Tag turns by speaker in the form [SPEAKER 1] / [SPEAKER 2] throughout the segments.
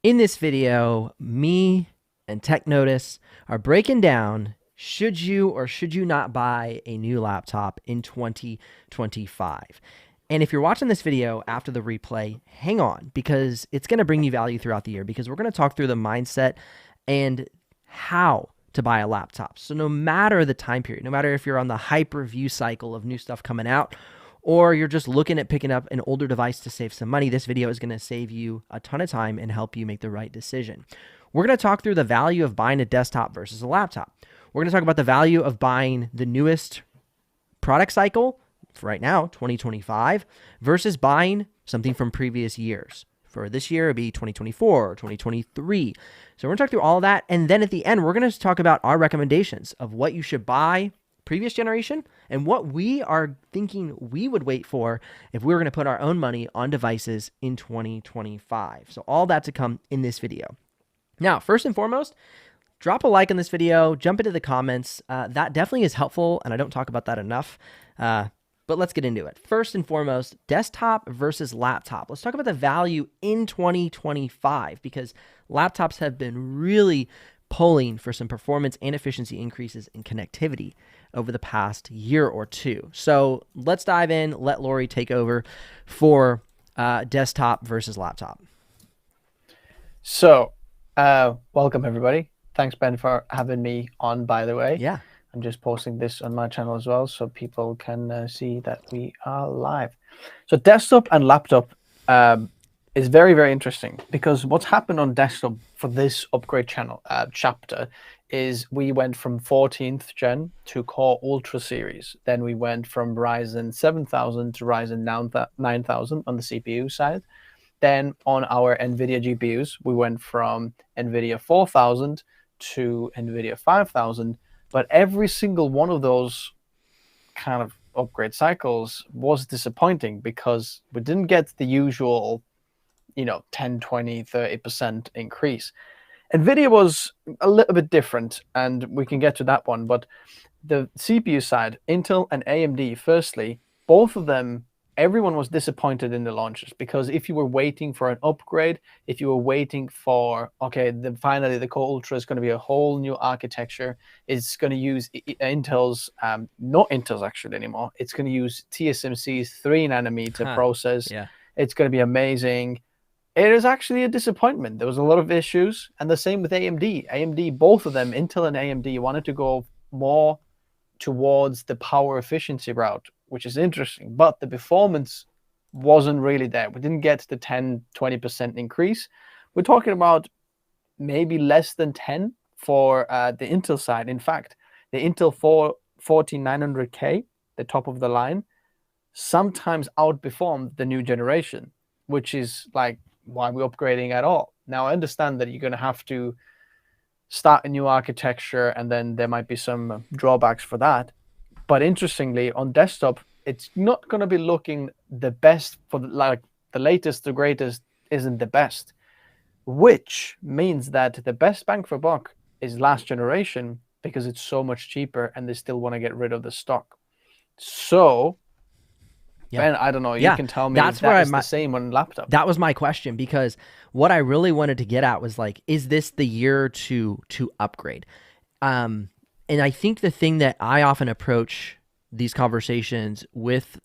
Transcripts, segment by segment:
[SPEAKER 1] In this video, me and TechNotice are breaking down should you or should you not buy a new laptop in 2025. And if you're watching this video after the replay, hang on because it's going to bring you value throughout the year because we're going to talk through the mindset and how to buy a laptop. So no matter the time period, no matter if you're on the hype review cycle of new stuff coming out, or you're just looking at picking up an older device to save some money, this video is going to save you a ton of time and help you make the right decision. We're going to talk through the value of buying a desktop versus a laptop. We're going to talk about the value of buying the newest product cycle for right now, 2025, versus buying something from previous years. For this year, it'd be 2024 or 2023. So we're going to talk through all of that. And then at the end, we're going to talk about our recommendations of what you should buy previous generation and what we are thinking we would wait for if we were going to put our own money on devices in 2025. So all that to come in this video. Now, first and foremost, drop a like on this video, jump into the comments. That definitely is helpful, and I don't talk about that enough. But let's get into it. First and foremost, desktop versus laptop. Let's talk about the value in 2025 because laptops have been really pulling for some performance and efficiency increases in connectivity over the past year or two. So let's dive in. Let Lori take over for desktop versus laptop.
[SPEAKER 2] So, welcome everybody. Thanks, Ben, for having me on, by the way.
[SPEAKER 1] Yeah.
[SPEAKER 2] I'm just posting this on my channel as well so people can see that we are live. So desktop and laptop is very, very interesting because what's happened on desktop for this upgrade channel chapter is we went from 14th gen to Core Ultra series. Then we went from Ryzen 7000 to Ryzen 9000 on the CPU side. Then on our NVIDIA GPUs, we went from NVIDIA 4000 to NVIDIA 5000. But every single one of those kind of upgrade cycles was disappointing because we didn't get the usual, 10, 20, 30% increase. NVIDIA was a little bit different, and we can get to that one. But the CPU side, Intel and AMD, firstly, both of them, everyone was disappointed in the launches because if you were waiting for an upgrade, if you were waiting for, finally the Core Ultra is going to be a whole new architecture, it's going to use Intel's, not Intel's actually anymore, it's going to use TSMC's 3nm process.
[SPEAKER 1] Yeah.
[SPEAKER 2] It's going to be amazing. It is actually a disappointment. There was a lot of issues, and the same with AMD. AMD, both of them, Intel and AMD, wanted to go more towards the power efficiency route, which is interesting, but the performance wasn't really there. We didn't get the 10, 20% increase. We're talking about maybe less than 10 for the Intel side. In fact, the Intel 14900K, the top of the line, sometimes outperformed the new generation, which is like, why are we upgrading at all? Now, I understand that you're going to have to start a new architecture, and then there might be some drawbacks for that. But interestingly, on desktop, it's not going to be looking the best for the latest, the greatest isn't the best, which means that the best bang for buck is last generation because it's so much cheaper and they still want to get rid of the stock. So, yeah. Ben, I don't know. You can tell me that's where the same on laptop.
[SPEAKER 1] That was my question because what I really wanted to get at was like, is this the year to upgrade? And I think the thing that I often approach these conversations with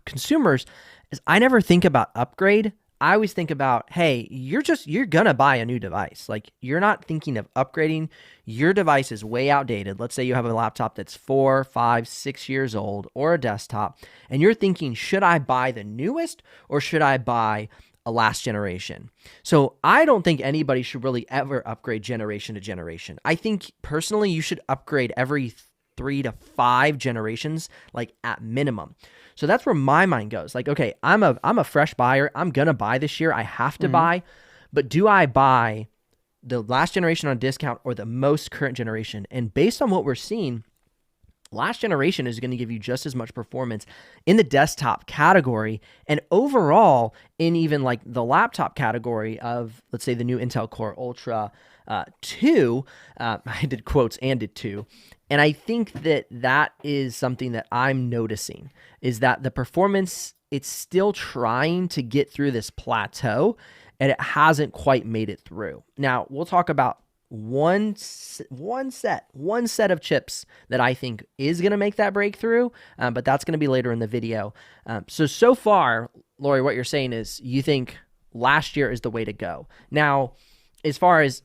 [SPEAKER 1] consumers is I never think about upgrade. I always think about, hey, you're going to buy a new device. Like you're not thinking of upgrading. Your device is way outdated. Let's say you have a laptop that's 4, 5, 6 years old or a desktop, and you're thinking, should I buy the newest or should I buy a last generation? So I don't think anybody should really ever upgrade generation to generation. I think personally you should upgrade every 3 to 5 generations, like at minimum. So that's where my mind goes. Like, okay, I'm a fresh buyer. I'm gonna buy this year. I have to buy, but do I buy the last generation on discount or the most current generation? And based on what we're seeing, last generation is going to give you just as much performance in the desktop category and overall in even like the laptop category of, let's say, the new Intel Core Ultra 2. I did quotes and did 2. And I think that is something that I'm noticing is that the performance, it's still trying to get through this plateau. and it hasn't quite made it through. Now, we'll talk about one set of chips that I think is going to make that breakthrough, but that's going to be later in the video. So far, Lori, what you're saying is you think last year is the way to go. Now, as far as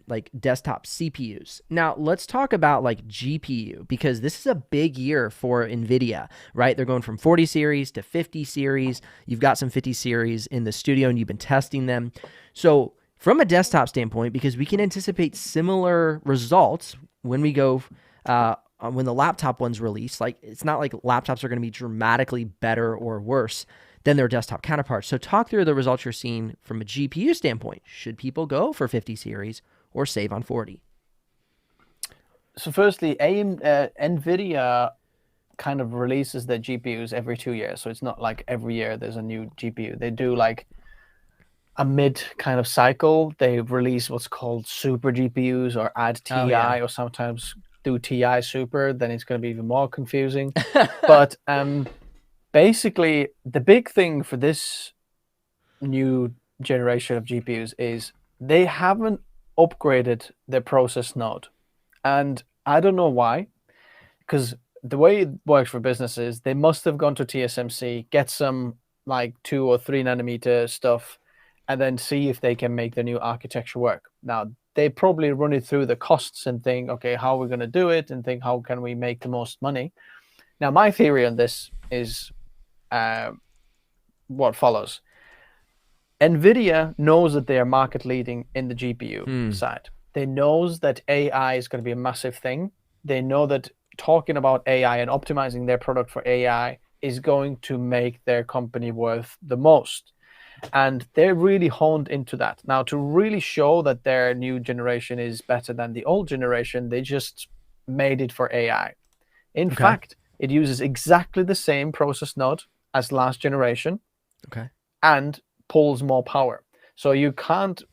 [SPEAKER 1] like desktop CPUs, now let's talk about like GPU, because this is a big year for NVIDIA, right? They're going from 40 series to 50 series. You've got some 50 series in the studio and you've been testing them. So from a desktop standpoint, because we can anticipate similar results when we go, when the laptop one's released, like it's not like laptops are going to be dramatically better or worse than their desktop counterparts. So talk through the results you're seeing from a GPU standpoint. Should people go for 50 series or save on 40?
[SPEAKER 2] So firstly, NVIDIA kind of releases their GPUs every 2 years. So it's not like every year there's a new GPU. They do like a mid kind of cycle. They release what's called super GPUs or add TI or sometimes do TI super. Then it's going to be even more confusing. But basically, the big thing for this new generation of GPUs is they haven't upgraded their process node. And I don't know why, because the way it works for businesses, they must have gone to TSMC, get some like 2 or 3 nanometer stuff, and then see if they can make the new architecture work. Now, they probably run it through the costs and think, okay, how are we going to do it? And think, how can we make the most money? Now, my theory on this is what follows. NVIDIA knows that they are market leading in the GPU side. They knows that AI is going to be a massive thing. They know that talking about AI and optimizing their product for AI is going to make their company worth the most. And they're really honed into that. Now, to really show that their new generation is better than the old generation, they just made it for AI. In fact, it uses exactly the same process node as last generation, and pulls more power. So you can't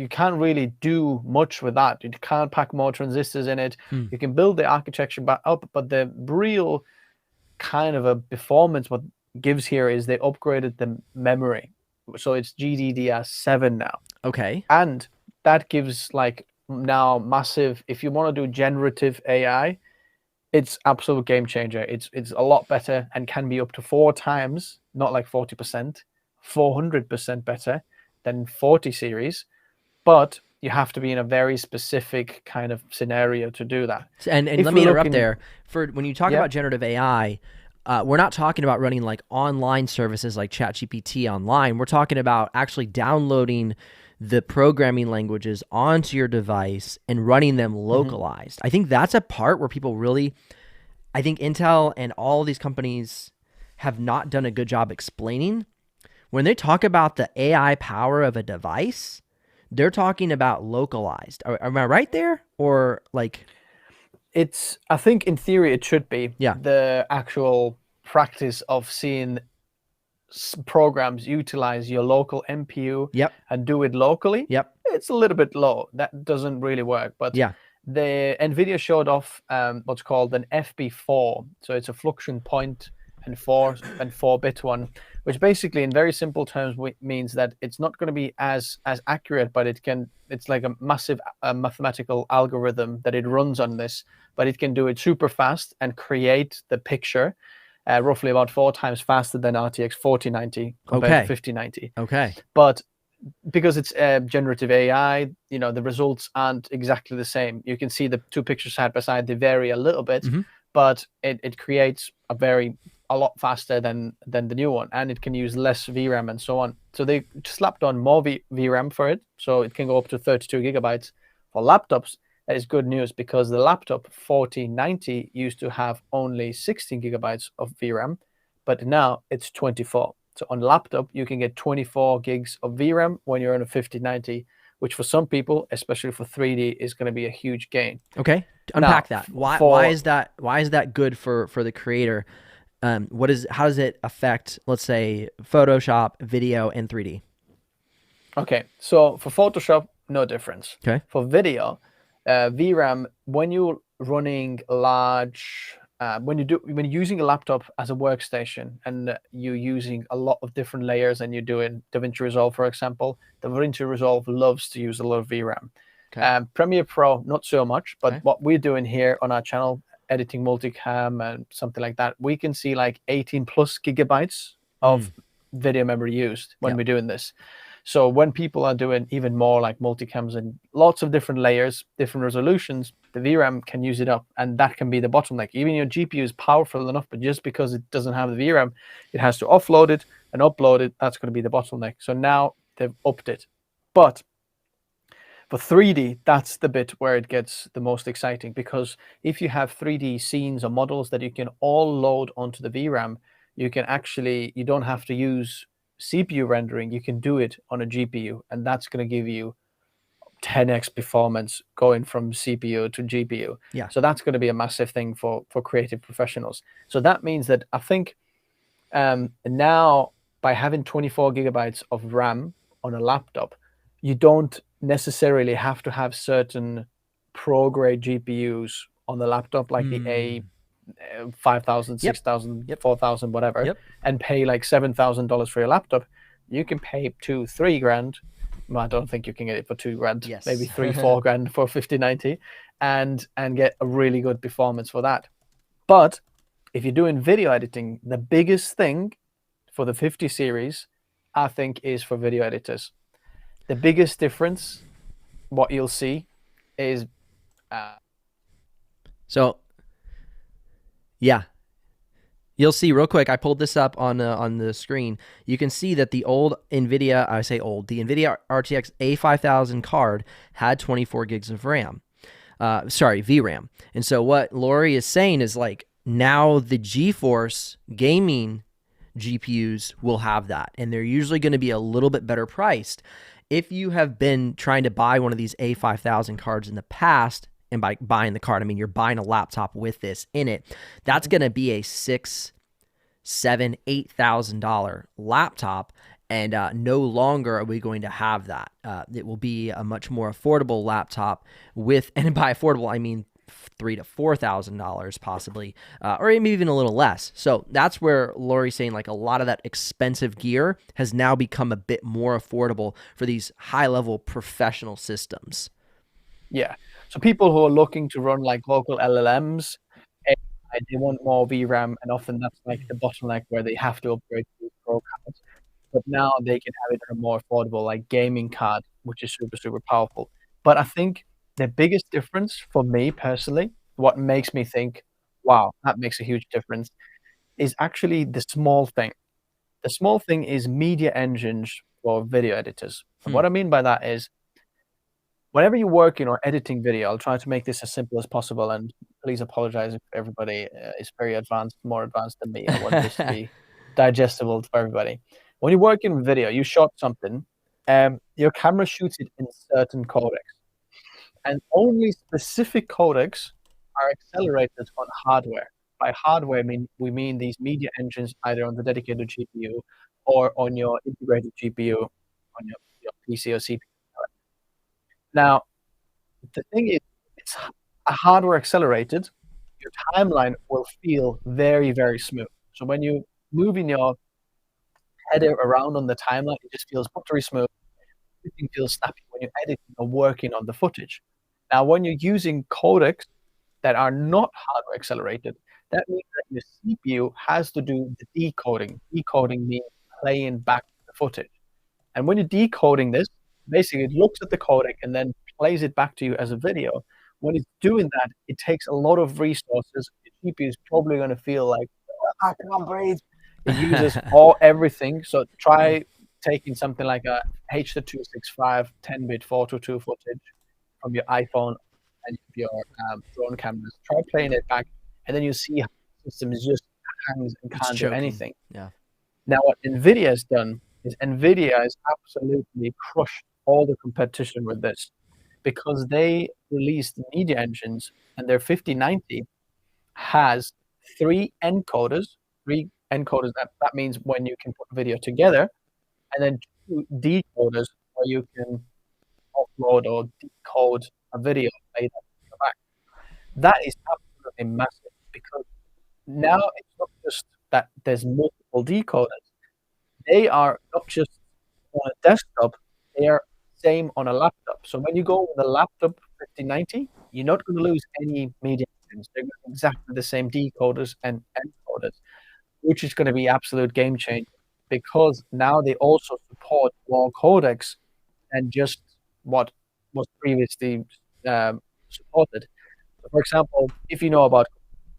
[SPEAKER 2] really do much with that. You can't pack more transistors in it. You can build the architecture back up, but the real kind of a performance what gives here is they upgraded the memory. So it's GDDR7 now.
[SPEAKER 1] Okay.
[SPEAKER 2] And that gives like now massive, if you want to do generative AI, it's absolute game changer. It's a lot better and can be up to 4 times, not like 40%, 400% better than 40 series. But you have to be in a very specific kind of scenario to do that.
[SPEAKER 1] And let me interrupt there. For when you talk about generative AI, we're not talking about running like online services like ChatGPT online. We're talking about actually downloading the programming languages onto your device and running them localized. I think that's a part where people really, I think Intel and all these companies have not done a good job explaining. When they talk about the AI power of a device, they're talking about localized. Am I right there? Or like...
[SPEAKER 2] It's, I think in theory it should be.
[SPEAKER 1] Yeah.
[SPEAKER 2] The actual practice of seeing programs utilize your local NPU and do it locally, it's a little bit low. That doesn't really work. But the NVIDIA showed off what's called an FP4. So it's a fluxion point and 4-bit one, which basically in very simple terms means that it's not going to be as accurate, but it's like a massive mathematical algorithm that it runs on this, but it can do it super fast and create the picture roughly about 4 times faster than RTX 4090 compared to 5090.
[SPEAKER 1] Okay.
[SPEAKER 2] But because it's generative AI, the results aren't exactly the same. You can see the 2 pictures side by side, they vary a little bit, but it creates a lot faster than the new one, and it can use less VRAM and so on. So they slapped on more VRAM for it, so it can go up to 32 gigabytes. For laptops, that is good news, because the laptop 4090 used to have only 16 gigabytes of VRAM, but now it's 24. So on laptop, you can get 24 gigs of VRAM when you're on a 5090, which for some people, especially for 3D, is going to be a huge gain.
[SPEAKER 1] Okay, unpack that. Why is that good for the creator? How does it affect, let's say, Photoshop, video, and 3D?
[SPEAKER 2] Okay, so for Photoshop, no difference.
[SPEAKER 1] Okay.
[SPEAKER 2] For video, VRAM, when you're running large when you're using a laptop as a workstation and you're using a lot of different layers and you're doing DaVinci Resolve, for example, DaVinci Resolve loves to use a lot of VRAM.
[SPEAKER 1] Okay.
[SPEAKER 2] Premiere Pro, not so much, but
[SPEAKER 1] Okay.
[SPEAKER 2] what we're doing here on our channel, editing multicam and something like that, we can see like 18 plus gigabytes of video memory used when we're doing this. So when people are doing even more like multicams and lots of different layers, different resolutions, the VRAM can use it up, and that can be the bottleneck. Even your GPU is powerful enough, but just because it doesn't have the VRAM, it has to offload it and upload it. That's going to be the bottleneck. So now they've upped it. But for 3D, that's the bit where it gets the most exciting, because if you have 3D scenes or models that you can all load onto the VRAM, you can actually, you don't have to use CPU rendering, you can do it on a GPU, and that's going to give you 10x performance going from CPU to GPU.
[SPEAKER 1] Yeah.
[SPEAKER 2] So that's going to be a massive thing for creative professionals. So that means that I think now by having 24 gigabytes of RAM on a laptop, you don't necessarily have to have certain pro grade GPUs on the laptop, like the A 5,000, 6,000, 4,000, whatever, and pay like $7,000 for your laptop. You can pay $2-3 grand. Well, I don't think you can get it for $2 grand. Maybe $3-4 grand for 5090, and get a really good performance for that. But if you're doing video editing, the biggest thing for the 50 series, I think, is for video editors. The biggest difference, what you'll see, is
[SPEAKER 1] you'll see real quick. I pulled this up on the screen. You can see that the old NVIDIA, I say old, the NVIDIA RTX A5000 card had 24 gigs of RAM. VRAM. And so what Lori is saying is like, now the GeForce gaming GPUs will have that, and they're usually going to be a little bit better priced. If you have been trying to buy one of these A5000 cards in the past, and by buying the card, I mean you're buying a laptop with this in it, that's going to be a $6,000, $7,000, $8,000 laptop, and no longer are we going to have that. It will be a much more affordable laptop with, and by affordable I mean $3,000 to $4,000 possibly, or maybe even a little less. So that's where Lori's saying like a lot of that expensive gear has now become a bit more affordable for these high-level professional systems.
[SPEAKER 2] Yeah. So people who are looking to run like local LLMs, they want more VRAM, and often that's like the bottleneck where they have to upgrade to pro cards. But now they can have it on a more affordable like gaming card, which is super, super powerful. But I think the biggest difference for me personally, what makes me think, wow, that makes a huge difference, is actually the small thing. The small thing is media engines for video editors. And what I mean by that is, whenever you're working or editing video, I'll try to make this as simple as possible, and please apologize if everybody is very advanced, more advanced than me. I want this to be digestible for everybody. When you're working with video, you shot something, your camera shoots it in certain codecs, and only specific codecs are accelerated on hardware. By hardware, we mean these media engines either on the dedicated GPU or on your integrated GPU on your PC or CPU. Now, the thing is, it's a hardware accelerated, your timeline will feel very, very smooth. So when you moving your header around on the timeline, it just feels buttery smooth. Everything feels snappy when you're editing or working on the footage. Now, when you're using codecs that are not hardware accelerated, that means that your CPU has to do the decoding. Decoding means playing back the footage. And when you're decoding this, basically it looks at the codec and then plays it back to you as a video. When it's doing that, it takes a lot of resources. The GPU is probably going to feel like, I can't breathe. It uses everything. So try taking something like a H.265 10-bit 422 footage from your iPhone and your drone cameras. Try playing it back, and then you see how the system is just hangs and can't do anything.
[SPEAKER 1] Yeah.
[SPEAKER 2] Now, what NVIDIA has done is NVIDIA has absolutely crushed all the competition with this, because they released media engines, and their 5090 has three encoders. That means when you can put video together, and then two decoders where you can upload or decode a video later back. That is absolutely massive, because now it's not just that there's multiple decoders. They are not just on a desktop, they are same on a laptop. So when you go with a laptop 5090, you're not going to lose any media pins. They're exactly the same decoders and encoders, which is going to be absolute game changer because now they also support more codecs than just what was previously supported. So for example, if you know about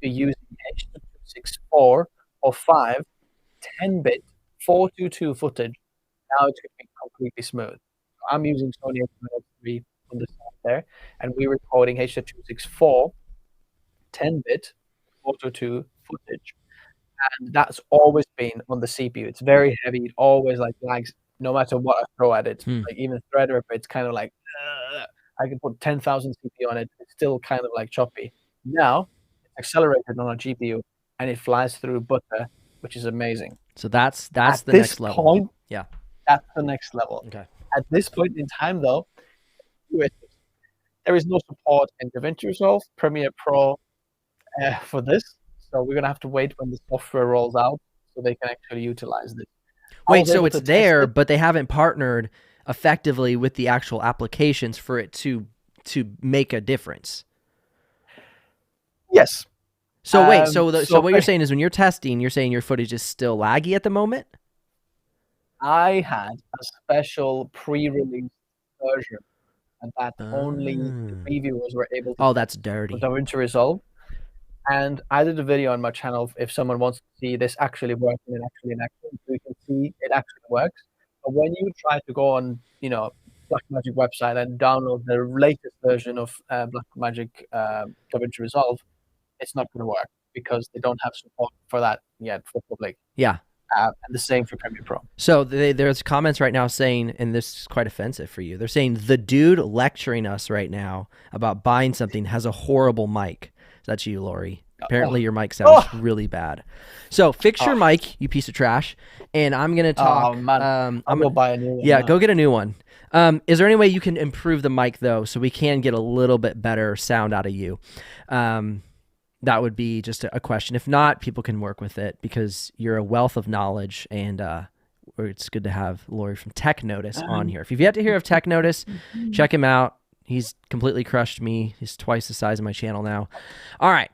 [SPEAKER 2] using H.264 or 5, 10-bit 422 footage, now it's going to be completely smooth. So I'm using Sony A7III on the side there, and we're recording H.264 10-bit 422 footage. And that's always been on the CPU. It's very heavy. It always like lags no matter what I throw at it. Like even Threadripper, it's kind of like I can put 10,000 CPU on it. It's still kind of like choppy. Now it's accelerated on a GPU and it flies through butter, which is amazing.
[SPEAKER 1] So that's
[SPEAKER 2] At
[SPEAKER 1] the
[SPEAKER 2] this
[SPEAKER 1] next level.
[SPEAKER 2] point,
[SPEAKER 1] Yeah.
[SPEAKER 2] That's the next level.
[SPEAKER 1] Okay.
[SPEAKER 2] At this point in time, though, there is no support in DaVinci Resolve, Premiere Pro for this. So we're gonna have to wait when the software rolls out so they can actually utilize this.
[SPEAKER 1] Wait, so it's there, but they haven't partnered effectively with the actual applications for it to make a difference.
[SPEAKER 2] Yes.
[SPEAKER 1] So wait, so what you're saying is when you're testing, you're saying your footage is still laggy at the moment?
[SPEAKER 2] I had a special pre-release version, and that only the reviewers were able to.
[SPEAKER 1] Oh, that's dirty.
[SPEAKER 2] DaVinci Resolve. And I did a video on my channel if someone wants to see this actually working and actually in action, so you can see it actually works. But when you try to go on, Blackmagic website and download the latest version of Blackmagic DaVinci Resolve, it's not going to work because they don't have support for that yet for public.
[SPEAKER 1] Yeah.
[SPEAKER 2] And the same for Premiere Pro.
[SPEAKER 1] So there's comments right now saying, and this is quite offensive for you, they're saying the dude lecturing us right now about buying something has a horrible mic. That's you, Lori. Apparently your mic sounds really bad. So fix your mic, you piece of trash, and I'm going to talk.
[SPEAKER 2] I'm going to buy a new one.
[SPEAKER 1] Yeah, go get a new one. Is there any way you can improve the mic, though, so we can get a little bit better sound out of you? That would be just a question. If not, people can work with it because you're a wealth of knowledge, and it's good to have Lori from TechNotice on here. If you've yet to hear of TechNotice, check him out. He's completely crushed me. He's twice the size of my channel now. All right.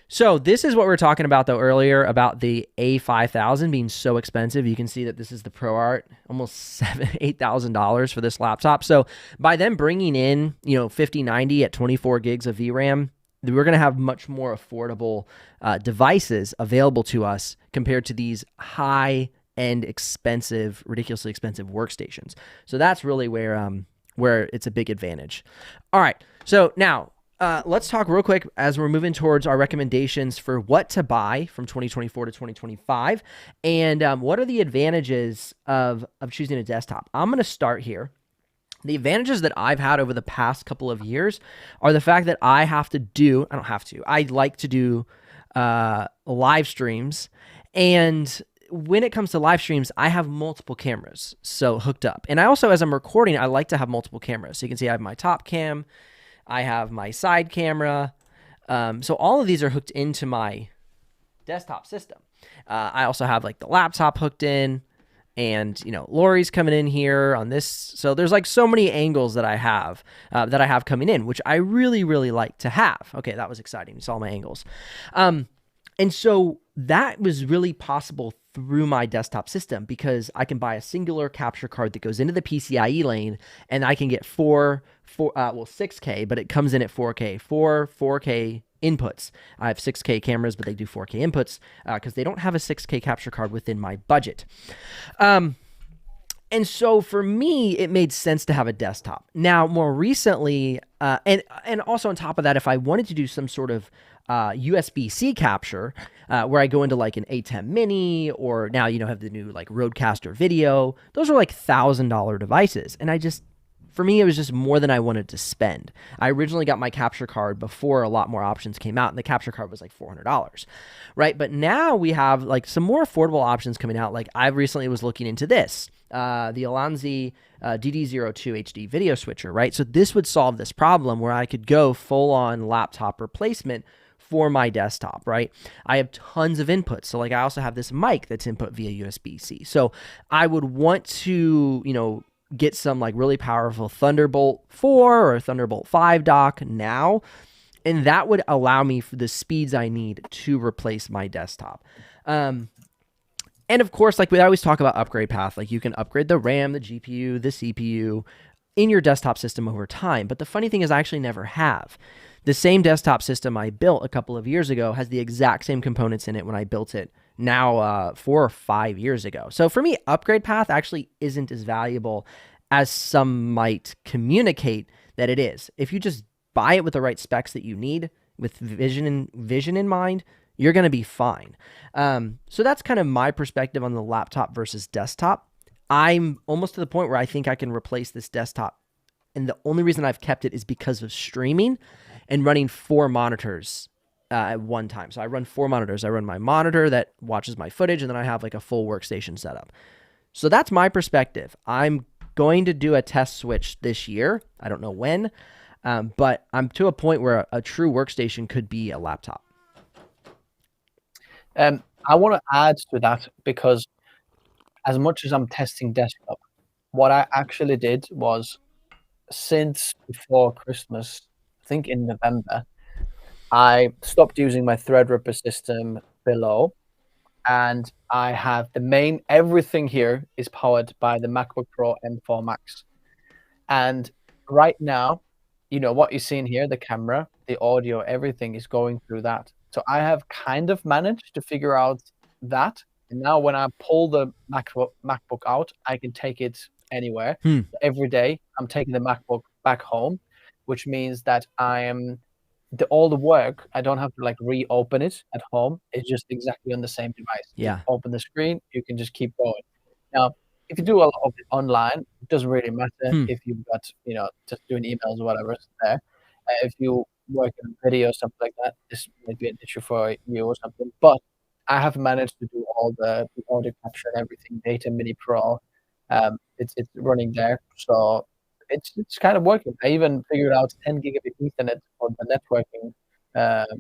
[SPEAKER 1] So this is what we were talking about, though, earlier about the A5000 being so expensive. You can see that this is the ProArt, almost $8,000 for this laptop. So by them bringing in, 5090 at 24 gigs of VRAM, we're going to have much more affordable devices available to us compared to these high-end, expensive, ridiculously expensive workstations. So that's really where it's a big advantage. All right, so now let's talk real quick as we're moving towards our recommendations for what to buy from 2024 to 2025, and what are the advantages of choosing a desktop. I'm going to start here. The advantages that I've had over the past couple of years are the fact that I like to do live streams, and when it comes to live streams, I have multiple cameras hooked up. And I also, as I'm recording, I like to have multiple cameras. So you can see I have my top cam, I have my side camera. So all of these are hooked into my desktop system. I also have like the laptop hooked in, and Lori's coming in here on this. So there's like so many angles that I have coming in, which I really, really like to have. Okay, that was exciting. You saw my angles. And so that was really possible through my desktop system because I can buy a singular capture card that goes into the PCIe lane, and I can get 6K, but it comes in at 4K, 4K inputs. I have 6K cameras, but they do 4K inputs because they don't have a 6K capture card within my budget. And so for me, it made sense to have a desktop. Now, more recently, and also on top of that, if I wanted to do some sort of USB-C capture, where I go into like an ATEM Mini, or now, have the new like Rodecaster Video, those are like $1,000 devices. And for me, it was just more than I wanted to spend. I originally got my capture card before a lot more options came out, and the capture card was like $400, right? But now we have like some more affordable options coming out. Like I recently was looking into this, the Ulanzi DD02 HD video switcher, right? So this would solve this problem where I could go full on laptop replacement for my desktop, right? I have tons of inputs. So like I also have this mic that's input via USB-C. So I would want to, get some like really powerful Thunderbolt 4 or Thunderbolt 5 dock now. And that would allow me for the speeds I need to replace my desktop. And of course, like we always talk about upgrade path, like you can upgrade the RAM, the GPU, the CPU in your desktop system over time. But the funny thing is I actually never have. The same desktop system I built a couple of years ago has the exact same components in it when I built it now 4 or 5 years ago. So for me, upgrade path actually isn't as valuable as some might communicate that it is. If you just buy it with the right specs that you need, with vision in mind, you're going to be fine. So that's kind of my perspective on the laptop versus desktop. I'm almost to the point where I think I can replace this desktop. And the only reason I've kept it is because of streaming and running 4 monitors at one time. So I run 4 monitors. I run my monitor that watches my footage, and then I have like a full workstation setup. So that's my perspective. I'm going to do a test switch this year. I don't know when, but I'm to a point where a true workstation could be a laptop.
[SPEAKER 2] I want to add to that because as much as I'm testing desktop, what I actually did was since before Christmas, I think in November, I stopped using my Threadripper system below, and I have everything here is powered by the MacBook Pro M4 Max. And right now, what you're seeing here, the camera, the audio, everything is going through that. So I have kind of managed to figure out that. And now when I pull the MacBook out, I can take it anywhere. Every day, I'm taking the MacBook back home, which means that all the work, I don't have to like reopen it at home. It's just exactly on the same device.
[SPEAKER 1] Yeah.
[SPEAKER 2] You open the screen, you can just keep going. Now, if you do a lot of it online, it doesn't really matter if you've got, just doing emails or whatever, it's there. If you work in video or something like that, this might be an issue for you or something. But I have managed to do all the audio capture and everything, Data Mini Pro. It's running there. So it's kind of working. I even figured out 10 gigabit Ethernet for the networking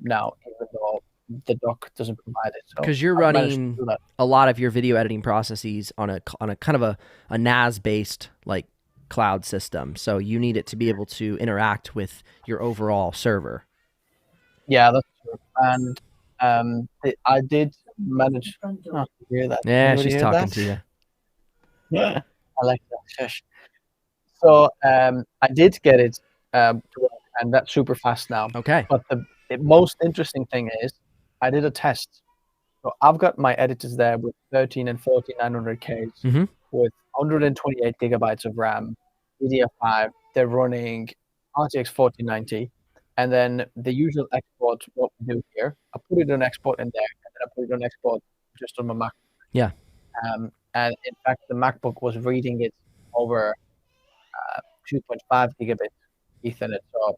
[SPEAKER 2] now, even though the dock doesn't provide it. So
[SPEAKER 1] because you're running a lot of your video editing processes on a kind of a NAS based like cloud system, so you need it to be able to interact with your overall server.
[SPEAKER 2] Yeah, that's true. And I did manage. Oh, you hear that?
[SPEAKER 1] Yeah, she's talking to you.
[SPEAKER 2] Yeah, I like that. Shush. So I did get it to work, and that's super fast now.
[SPEAKER 1] Okay.
[SPEAKER 2] But the most interesting thing is I did a test. So I've got my editors there with 13 and 4900Ks with 128 gigabytes of RAM, DDR5. They're running RTX 4090. And then the usual export, what we do here, I put it on export in there, and then I put it on export just on my Mac.
[SPEAKER 1] Yeah.
[SPEAKER 2] And in fact, the MacBook was reading it over 2.5 gigabit Ethernet, so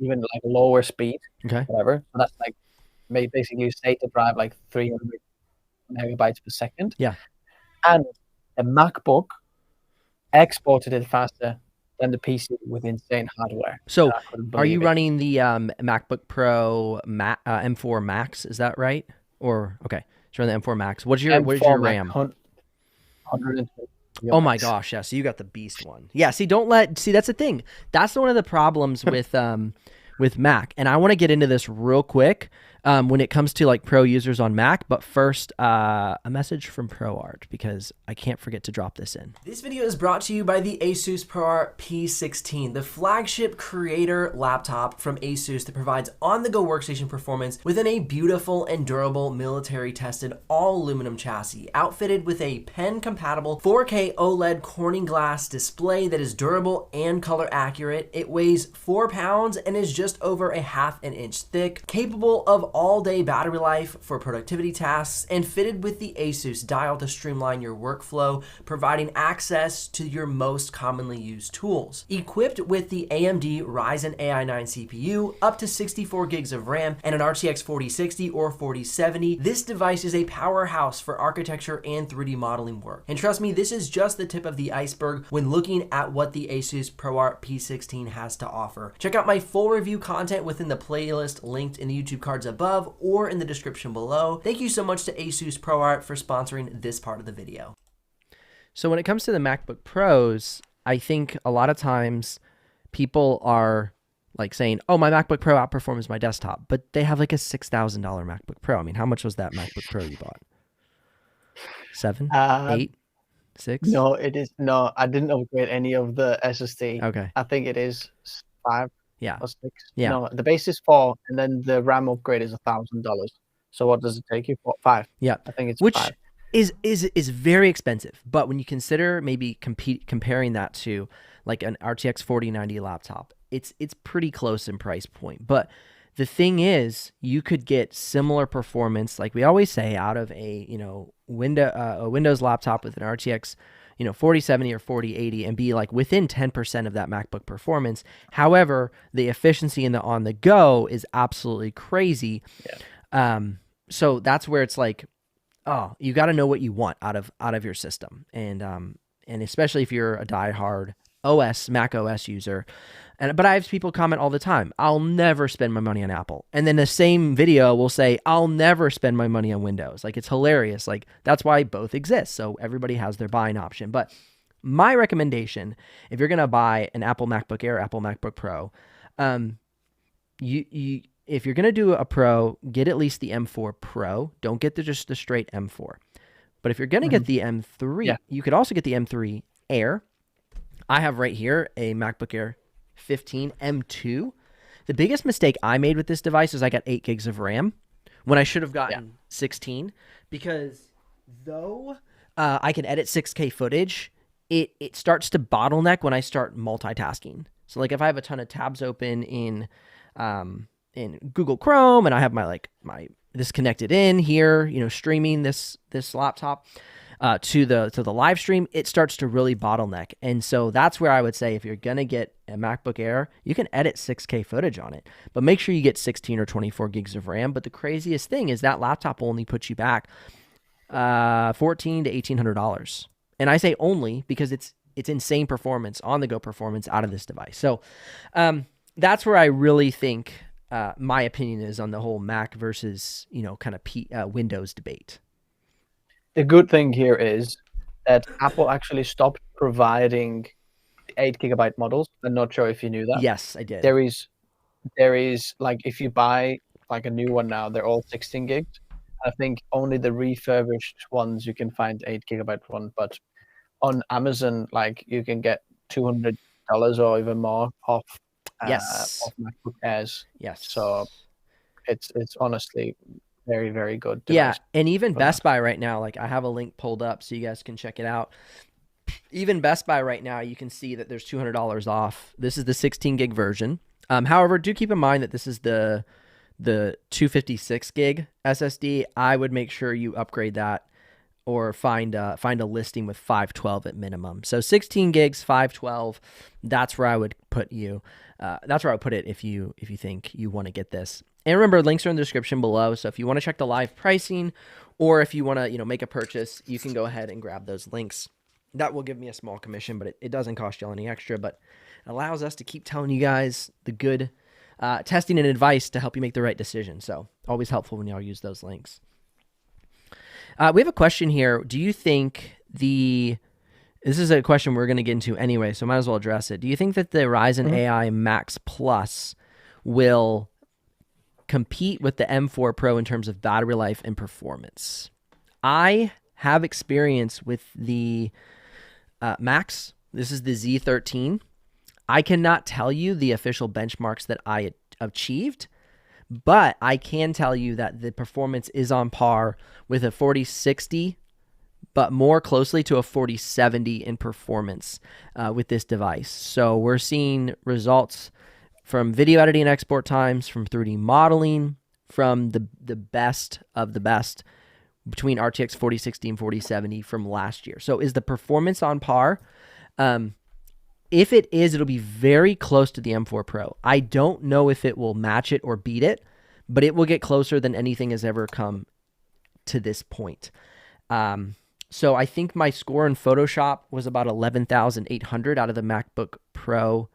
[SPEAKER 2] even like lower speed, whatever. So that's like basically SATA drive like 300 megabytes per second.
[SPEAKER 1] Yeah.
[SPEAKER 2] And the MacBook exported it faster than the PC with insane hardware.
[SPEAKER 1] So are you running the MacBook Pro M4 Max? Is that right? Or okay, so you're on the M4 Max. What's your RAM?
[SPEAKER 2] 120.
[SPEAKER 1] Oh my gosh, yeah. So you got the beast one. Yeah. See, that's the thing. That's one of the problems with Mac. And I want to get into this real quick when it comes to like pro users on Mac. But first, a message from ProArt, because I can't forget to drop this in. This video is brought to you by the Asus ProArt P16, the flagship creator laptop from Asus that provides on-the-go workstation performance within a beautiful and durable military-tested all-aluminum chassis, outfitted with a pen-compatible 4K OLED Corning glass display that is durable and color accurate. It weighs 4 pounds and is just over a ½ inch thick, capable of all-day battery life for productivity tasks, and fitted with the Asus dial to streamline your workflow, providing access to your most commonly used tools. Equipped with the AMD Ryzen AI 9 CPU, up to 64 gigs of RAM, and an RTX 4060 or 4070, this device is a powerhouse for architecture and 3D modeling work. And trust me, this is just the tip of the iceberg when looking at what the Asus ProArt P16 has to offer. Check out my full review content within the playlist linked in the YouTube cards above or in the description below. Thank you so much to Asus ProArt for sponsoring this part of the video. So when it comes to the MacBook Pros, I think a lot of times people are like saying, oh, my MacBook Pro outperforms my desktop, but they have like a $6,000 MacBook Pro. I mean, how much was that MacBook Pro you bought? 7, 8, 6?
[SPEAKER 2] No, it is no. I didn't upgrade any of the SSD.
[SPEAKER 1] Okay.
[SPEAKER 2] I think it is 5
[SPEAKER 1] Yeah.
[SPEAKER 2] or 6.
[SPEAKER 1] Yeah.
[SPEAKER 2] No, the base is 4, and then the RAM upgrade is $1,000. So what does it take you for? 5.
[SPEAKER 1] Yeah.
[SPEAKER 2] I think it's
[SPEAKER 1] Which
[SPEAKER 2] 5.
[SPEAKER 1] is very expensive. But when you consider maybe comparing that to like an RTX 4090 laptop, it's pretty close in price point. But the thing is, you could get similar performance, like we always say, out of a a Windows laptop with an RTX 4070 or 4080 and be like within 10% of that MacBook performance. However, the efficiency in the on the go is absolutely crazy.
[SPEAKER 2] Yeah.
[SPEAKER 1] So that's where it's like, oh, you got to know what you want out of your system, and especially if you're a diehard Mac OS user. But I have people comment all the time, I'll never spend my money on Apple. And then the same video will say, I'll never spend my money on Windows. Like, it's hilarious. Like, that's why both exist. So everybody has their buying option. But my recommendation, if you're going to buy an Apple MacBook Air, Apple MacBook Pro, if you're going to do a Pro, get at least the M4 Pro. Don't get just the straight M4. But if you're going to get the M3, you could also get the M3 Air. I have right here a MacBook Air 15 M2. The biggest mistake I made with this device is I got 8 gigs of RAM when I should have gotten 16, because though I can edit 6K footage, it starts to bottleneck when I start multitasking. So like if I have a ton of tabs open in Google Chrome and I have my this connected in here, streaming this laptop to the live stream, it starts to really bottleneck. And so that's where I would say, if you're going to get a MacBook Air, you can edit 6K footage on it, but make sure you get 16 or 24 gigs of RAM. But the craziest thing is that laptop will only put you back $1,400 to $1,800. And I say only because it's insane performance, on the go performance out of this device. So that's where I really think my opinion is on the whole Mac versus, kind of Windows debate.
[SPEAKER 2] The good thing here is that Apple actually stopped providing 8 GB models. I'm not sure if you knew that.
[SPEAKER 1] Yes, I did.
[SPEAKER 2] There is like, if you buy like a new one now, they're all 16 gigs. I think only the refurbished ones you can find 8 GB one, but on Amazon, like, you can get $200 or even more off MacBook Airs.
[SPEAKER 1] Yes.
[SPEAKER 2] So it's honestly very, very good device.
[SPEAKER 1] Yeah, and even Best Buy right now, like I have a link pulled up so you guys can check it out. Even Best Buy right now, you can see that there's $200 off. This is the 16 gig version. However, do keep in mind that this is the 256 gig SSD. I would make sure you upgrade that or find a listing with 512 at minimum. So 16 gigs, 512. That's where I would put you. That's where I would put it if you think you want to get this. And remember, links are in the description below. So if you want to check the live pricing, or if you want to make a purchase, you can go ahead and grab those links. That will give me a small commission, but it doesn't cost you any extra. But it allows us to keep telling you guys the good testing and advice to help you make the right decision. So always helpful when y'all use those links. We have a question here. Do you think this is a question we're going to get into anyway, so might as well address it. Do you think that the Ryzen AI Max Plus will compete with the M4 Pro in terms of battery life and performance? I have experience with the Max. This is the Z13. I cannot tell you the official benchmarks that I achieved, but I can tell you that the performance is on par with a 4060, but more closely to a 4070 in performance with this device. So we're seeing results from video editing and export times, from 3D modeling, from the best of the best between RTX 4060 and 4070 from last year. So is the performance on par? If it is, it'll be very close to the M4 Pro. I don't know if it will match it or beat it, but it will get closer than anything has ever come to this point. So I think my score in Photoshop was about 11,800 out of the MacBook Pro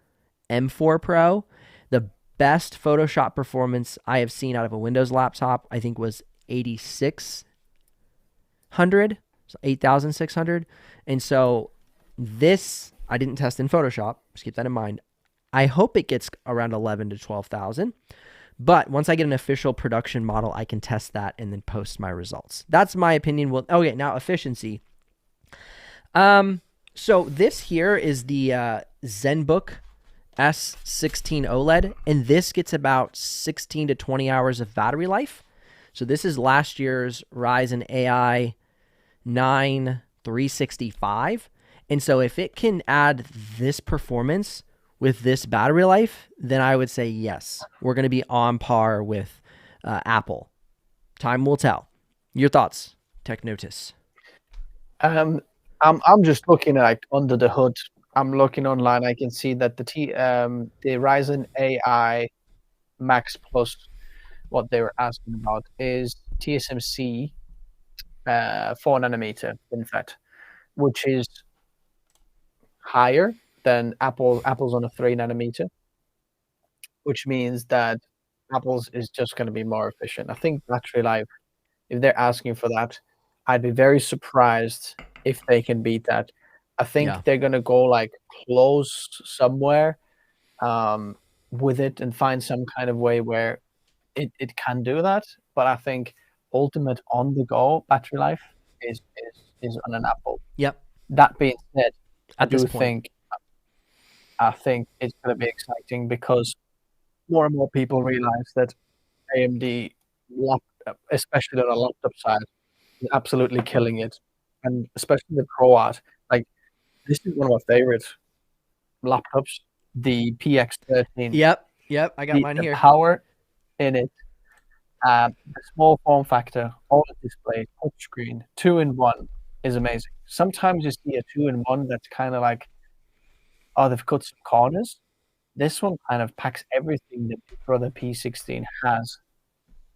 [SPEAKER 1] M4 Pro. The best Photoshop performance I have seen out of a Windows laptop, I think, was 8600, so 8600. And so this, I didn't test in Photoshop. Just keep that in mind. I hope it gets around 11 to 12,000. But once I get an official production model, I can test that and then post my results. That's my opinion. Well, okay, now efficiency. So this here is the ZenBook S16 OLED, and this gets about 16 to 20 hours of battery life. So this is last year's Ryzen AI 9 365. And so if it can add this performance with this battery life, then I would say yes, we're going to be on par with Apple. Time will tell. Your thoughts, TechNotice?
[SPEAKER 2] I'm just looking at under the hood. I'm looking online. I can see that the Ryzen AI Max Plus, what they were asking about is TSMC 4nm FinFET, which is higher than Apple's on a 3nm, which means that Apple's is just going to be more efficient. I think battery life, if they're asking for that, I'd be very surprised if they can beat that. I think they're going to go like close somewhere with it and find some kind of way where it can do that. But I think ultimate on the go battery life is on an Apple.
[SPEAKER 1] Yep.
[SPEAKER 2] That being said,
[SPEAKER 1] I think
[SPEAKER 2] it's going to be exciting because more and more people realize that AMD, especially on a laptop side, is absolutely killing it, and especially the ProArt. Like, this is one of my favorite laptops, the PX13.
[SPEAKER 1] Yep. I got mine here.
[SPEAKER 2] The power in it, the small form factor, all the display, touchscreen, 2-in-1 is amazing. Sometimes you see a 2-in-1 that's kind of like, oh, they've cut some corners. This one kind of packs everything that Big Brother P16 has.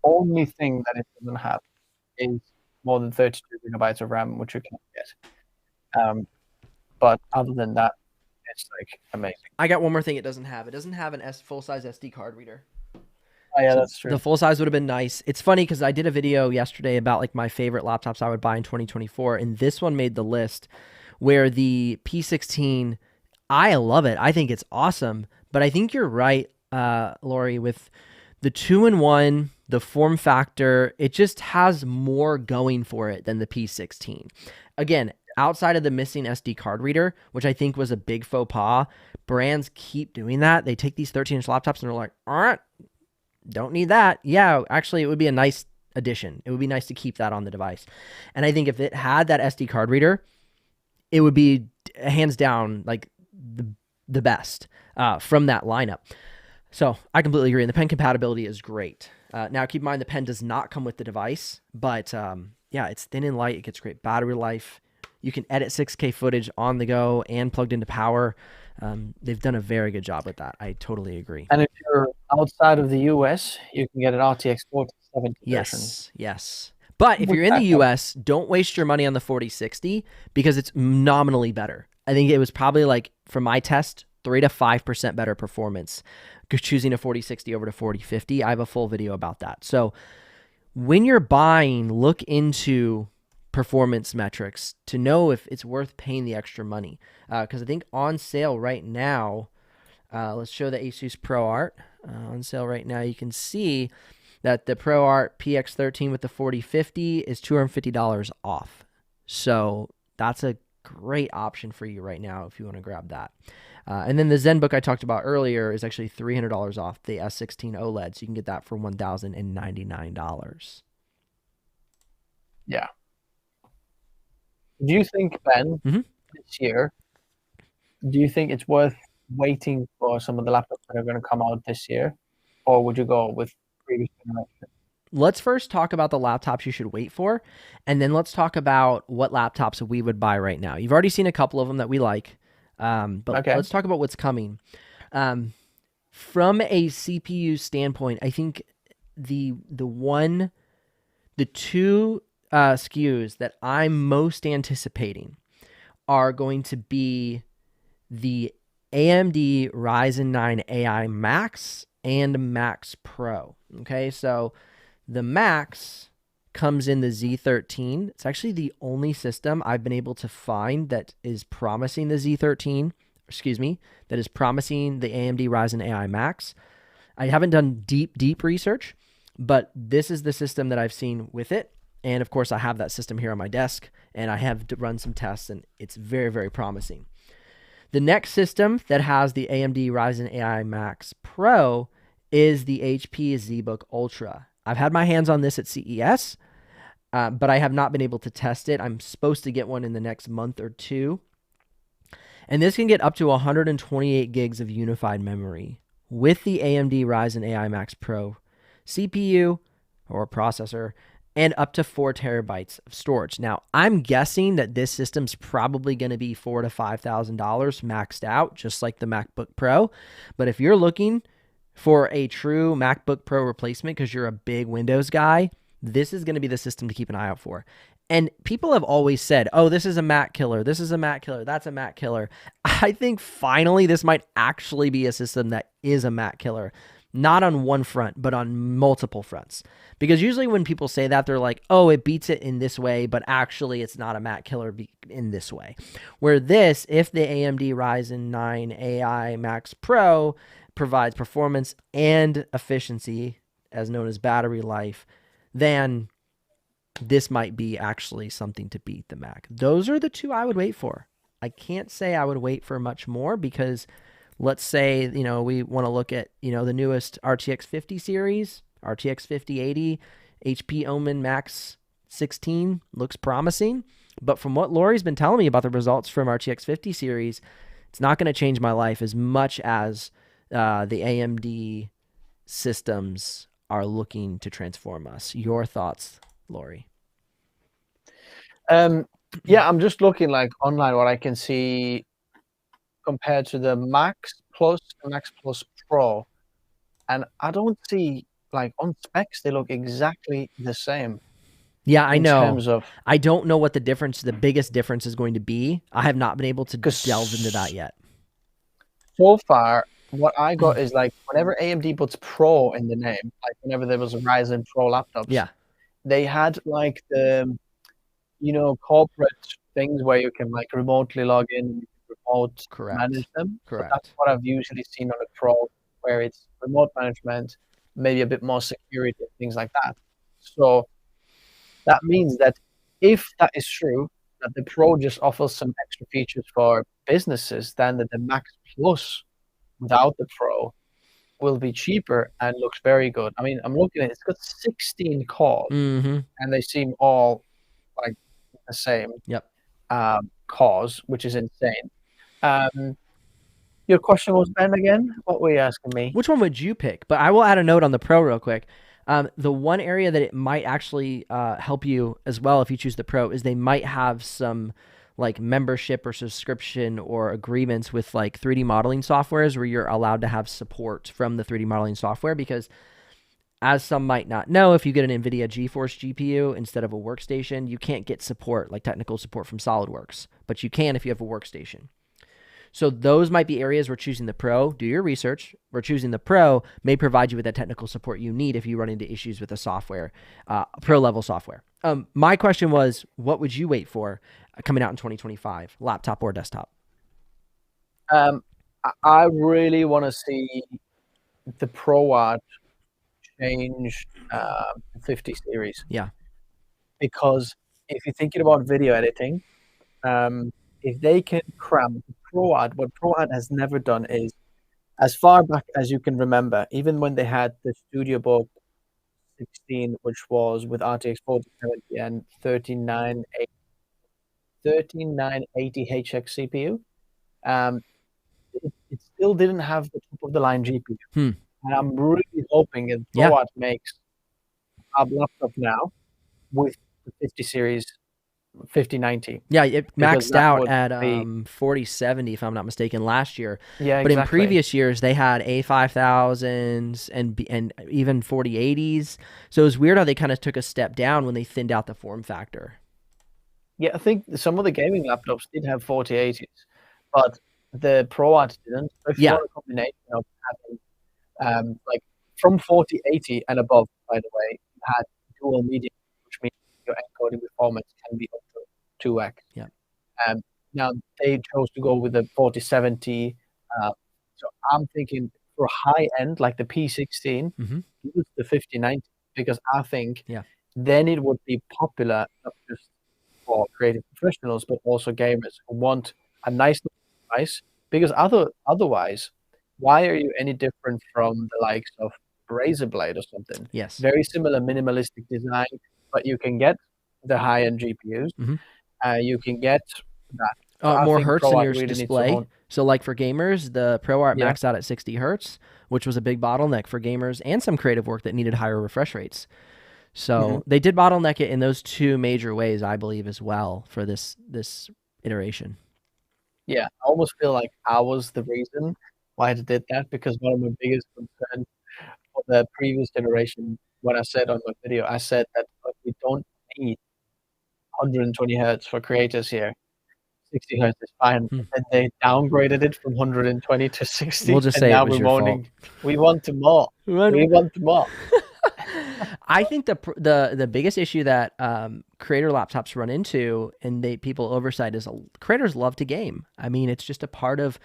[SPEAKER 2] Only thing that it doesn't have is more than 32 gigabytes of RAM, which you can't get. But other than that, it's like amazing.
[SPEAKER 1] I got one more thing it doesn't have. It doesn't have an full-size SD card reader.
[SPEAKER 2] Oh, yeah, so that's true.
[SPEAKER 1] The full size would have been nice. It's funny because I did a video yesterday about like my favorite laptops I would buy in 2024, and this one made the list where the P16, I love it. I think it's awesome. But I think you're right, Lori, with the 2-in-1, the form factor, it just has more going for it than the P16. Again, outside of the missing SD card reader, which I think was a big faux pas, brands keep doing that. They take these 13-inch laptops and they're like, all right, don't need that. Yeah, actually, it would be a nice addition. It would be nice to keep that on the device. And I think if it had that SD card reader, it would be hands down like the best from that lineup. So I completely agree. And the pen compatibility is great. Now, keep in mind, the pen does not come with the device, but yeah, it's thin and light. It gets great battery life. You can edit 6K footage on the go and plugged into power. They've done a very good job with that. I totally agree.
[SPEAKER 2] And if you're outside of the US, you can get an RTX 4070 version.
[SPEAKER 1] Yes. But if you're in the US, don't waste your money on the 4060 because it's nominally better. I think it was probably like, from my test, 3 to 5% better performance choosing a 4060 over to 4050. I have a full video about that. So when you're buying, look into performance metrics to know if it's worth paying the extra money. Because I think on sale right now, let's show the Asus ProArt. On sale right now, you can see that the ProArt PX13 with the 4050 is $250 off. So that's a great option for you right now if you want to grab that. And then the ZenBook I talked about earlier is actually $300 off the S16 OLED. So you can get that for $1,099.
[SPEAKER 2] Yeah. Do you think, Ben, this year, do you think it's worth waiting for some of the laptops that are going to come out this year? Or would you go with previous generation?
[SPEAKER 1] Let's first talk about the laptops you should wait for, and then let's talk about what laptops we would buy right now. You've already seen a couple of them that we like, but let's talk about what's coming. From a CPU standpoint, I think the two SKUs that I'm most anticipating are going to be the AMD Ryzen 9 AI Max and Max Pro. Okay, so the Max comes in the Z13. It's actually the only system I've been able to find that is promising the Z13, that is promising the AMD Ryzen AI Max. I haven't done deep research, but this is the system that I've seen with it. And of course, I have that system here on my desk, and I have run some tests, and it's very, very promising. The next system that has the AMD Ryzen AI Max Pro is the HP ZBook Ultra. I've had my hands on this at CES, but I have not been able to test it. I'm supposed to get one in the next month or two. And this can get up to 128 gigs of unified memory with the AMD Ryzen AI Max Pro CPU or processor, and up to 4 terabytes of storage. Now, I'm guessing that this system's probably going to be $4,000 to $5,000 maxed out, just like the MacBook Pro. But if you're looking for a true MacBook Pro replacement because you're a big Windows guy, this is going to be the system to keep an eye out for. And people have always said, oh, this is a Mac killer. This is a Mac killer. That's a Mac killer. I think finally this might actually be a system that is a Mac killer. Not on one front, but on multiple fronts. Because usually when people say that, they're like, oh, it beats it in this way, but actually it's not a Mac killer in this way. Where this, if the AMD Ryzen 9 AI Max Pro provides performance and efficiency, as known as battery life, then this might be actually something to beat the Mac. Those are the two I would wait for. I can't say I would wait for much more because let's say, we want to look at, the newest RTX 50 series, RTX 5080, HP Omen Max 16 looks promising. But from what Lori's been telling me about the results from RTX 50 series, it's not going to change my life as much as the AMD systems are looking to transform us. Your thoughts, Lori?
[SPEAKER 2] Yeah, I'm just looking online what I can see compared to the Max Plus and Max Plus Pro, and I don't see on specs they look exactly the same.
[SPEAKER 1] Yeah, I know.
[SPEAKER 2] In terms of,
[SPEAKER 1] I don't know what the biggest difference is going to be. I have not been able to delve into that yet.
[SPEAKER 2] So far, what I got is whenever AMD puts Pro in the name, whenever there was a Ryzen Pro laptops,
[SPEAKER 1] yeah,
[SPEAKER 2] they had the corporate things where you can remotely log in, remote manage them.
[SPEAKER 1] Correct.
[SPEAKER 2] So that's what I've usually seen on a Pro, where it's remote management, maybe a bit more security, things like that. So that means that if that is true, that the Pro just offers some extra features for businesses, then that the Max Plus without the Pro will be cheaper and looks very good. I mean, I'm looking at it, it's got 16 cores, and they seem all the same cores, which is insane. Your question was, Ben, again? What were you asking me?
[SPEAKER 1] Which one would you pick? But I will add a note on the Pro real quick. The one area that it might actually help you as well if you choose the Pro is they might have some membership or subscription or agreements with 3D modeling softwares where you're allowed to have support from the 3D modeling software, because as some might not know, if you get an NVIDIA GeForce GPU instead of a workstation, you can't get support, technical support from SolidWorks, but you can if you have a workstation. So those might be areas where choosing the Pro, do your research, where choosing the Pro may provide you with that technical support you need if you run into issues with the software, Pro-level software. My question was, what would you wait for coming out in 2025, laptop or desktop?
[SPEAKER 2] I really want to see the ProArt change the 50 series.
[SPEAKER 1] Yeah.
[SPEAKER 2] Because if you're thinking about video editing, if they can cram ProArt, what ProArt has never done is, as far back as you can remember, even when they had the StudioBook 16, which was with RTX 4070 and 13980 HX CPU, it still didn't have the top of the line GPU. And I'm really hoping that ProArt makes a laptop now with the 50 series 5090.
[SPEAKER 1] Yeah, it maxed out at 4070, if I'm not mistaken, last year.
[SPEAKER 2] Yeah,
[SPEAKER 1] but in previous years, they had A5000s and even 4080s. So it was weird how they kind of took a step down when they thinned out the form factor.
[SPEAKER 2] Yeah, I think some of the gaming laptops did have 4080s, but the ProArt didn't. So if you want a combination of having Like from 4080 and above, by the way, you had dual media, which means your encoding performance can be up to 2x.
[SPEAKER 1] Yeah.
[SPEAKER 2] Now they chose to go with the 4070. So I'm thinking for high end, like the P16,
[SPEAKER 1] Mm-hmm.
[SPEAKER 2] use the 5090 because I think
[SPEAKER 1] Yeah.
[SPEAKER 2] then it would be popular not just for creative professionals but also gamers who want a nice device. Because otherwise, why are you any different from the likes of Razer Blade or something?
[SPEAKER 1] Yes.
[SPEAKER 2] Very similar minimalistic design, but you can get the high end GPUs.
[SPEAKER 1] Mm-hmm.
[SPEAKER 2] You can get that. So I
[SPEAKER 1] More
[SPEAKER 2] think
[SPEAKER 1] hertz in
[SPEAKER 2] ProArt
[SPEAKER 1] your
[SPEAKER 2] really needs to
[SPEAKER 1] display.
[SPEAKER 2] hone.
[SPEAKER 1] So like for gamers, the ProArt
[SPEAKER 2] Yeah.
[SPEAKER 1] maxed out at 60 hertz, which was a big bottleneck for gamers and some creative work that needed higher refresh rates. So they did bottleneck it in those two major ways, I believe, as well for this iteration.
[SPEAKER 2] Yeah, I almost feel like I was the reason why I did that because one of my biggest concerns for the previous generation, when I said on my video, I said that like, we don't need 120 hertz for creators here. 60 hertz is fine.
[SPEAKER 1] Hmm.
[SPEAKER 2] And they downgraded it from 120 to 60,
[SPEAKER 1] We'll just
[SPEAKER 2] and
[SPEAKER 1] say it
[SPEAKER 2] now
[SPEAKER 1] was
[SPEAKER 2] we're
[SPEAKER 1] your fault.
[SPEAKER 2] moaning. We want more. We want more.
[SPEAKER 1] I think the biggest issue that creator laptops run into and people oversight is creators love to game. I mean, it's just part of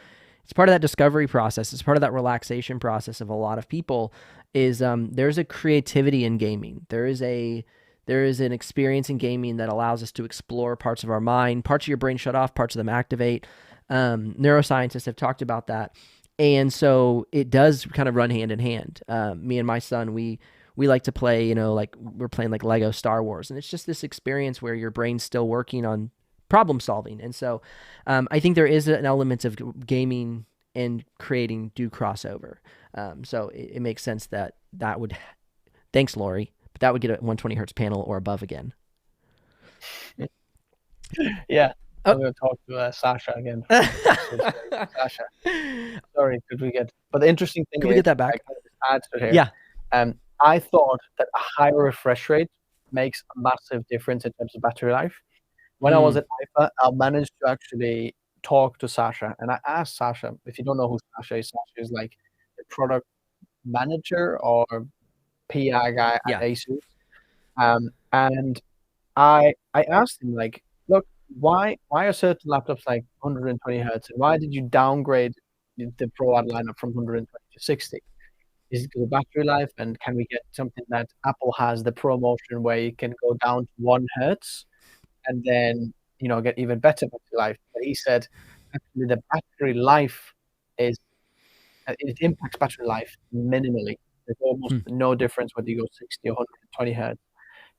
[SPEAKER 1] that discovery process. It's part of that relaxation process of a lot of people. Is there's a creativity in gaming. There is an experience in gaming that allows us to explore parts of our mind, parts of your brain shut off, parts of them activate. Neuroscientists have talked about that. And so it does kind of run hand in hand. Me and my son, we like to play, like we're playing like Lego Star Wars. And it's just this experience where your brain's still working on problem solving. And so I think there is an element of gaming and creating do crossover. So it makes sense that would, thanks, Lori, but that would get a 120 hertz panel or above again.
[SPEAKER 2] Yeah. I'm going to talk to Sasha again. Sasha. Sorry, could we get... But the interesting thing
[SPEAKER 1] Can we get that back?
[SPEAKER 2] Here.
[SPEAKER 1] Yeah.
[SPEAKER 2] I thought that a higher refresh rate makes a massive difference in terms of battery life. When I was at IFA, I managed to actually talk to Sasha. And I asked Sasha, if you don't know who Sasha is like the product manager or PR guy at ASUS. And I asked him, like, look, why are certain laptops like 120 hertz, and why did you downgrade the ProArt lineup from 120 to 60? Is it because of battery life, and can we get something that Apple has, the ProMotion, where you can go down to 1 hertz and then get even better battery life? But he said actually the battery life it impacts battery life minimally. There's almost no difference whether you go 60 or 120 hertz,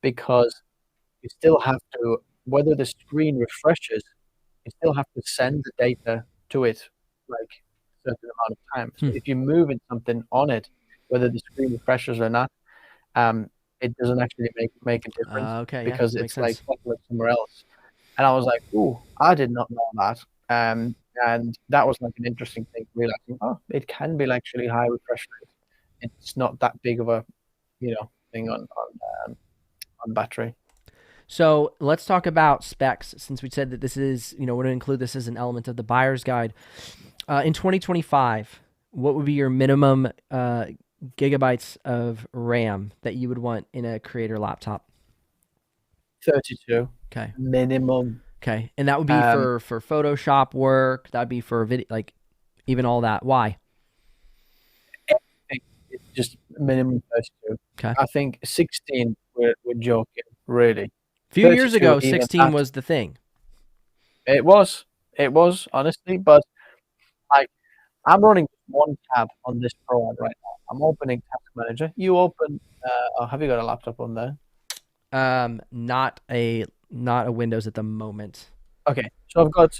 [SPEAKER 2] because you still have to, whether the screen refreshes, you still have to send the data to it like a certain amount of time. So if you move in something on it, whether the screen refreshes or not, it doesn't actually make a difference because it's like somewhere else. And I was like, ooh, I did not know that. And that was like an interesting thing, realizing, it can be actually high refresh rate. It's not that big of a thing on battery.
[SPEAKER 1] So let's talk about specs, since we said that this is, we're going to include this as an element of the buyer's guide. In 2025, what would be your minimum gigabytes of RAM that you would want in a creator laptop?
[SPEAKER 2] 32.
[SPEAKER 1] Okay.
[SPEAKER 2] Minimum.
[SPEAKER 1] Okay. And that would be for Photoshop work. That'd be for video, like even all that. Why?
[SPEAKER 2] It's just minimum 32.
[SPEAKER 1] Okay.
[SPEAKER 2] I think 16, we're joking, really.
[SPEAKER 1] A few years ago, 16 was the thing.
[SPEAKER 2] It was, honestly, but like I'm running one tab on this ProArt right now. I'm opening Task Manager. You open, have you got a laptop on there?
[SPEAKER 1] Not a Windows at the moment.
[SPEAKER 2] Okay, so I've got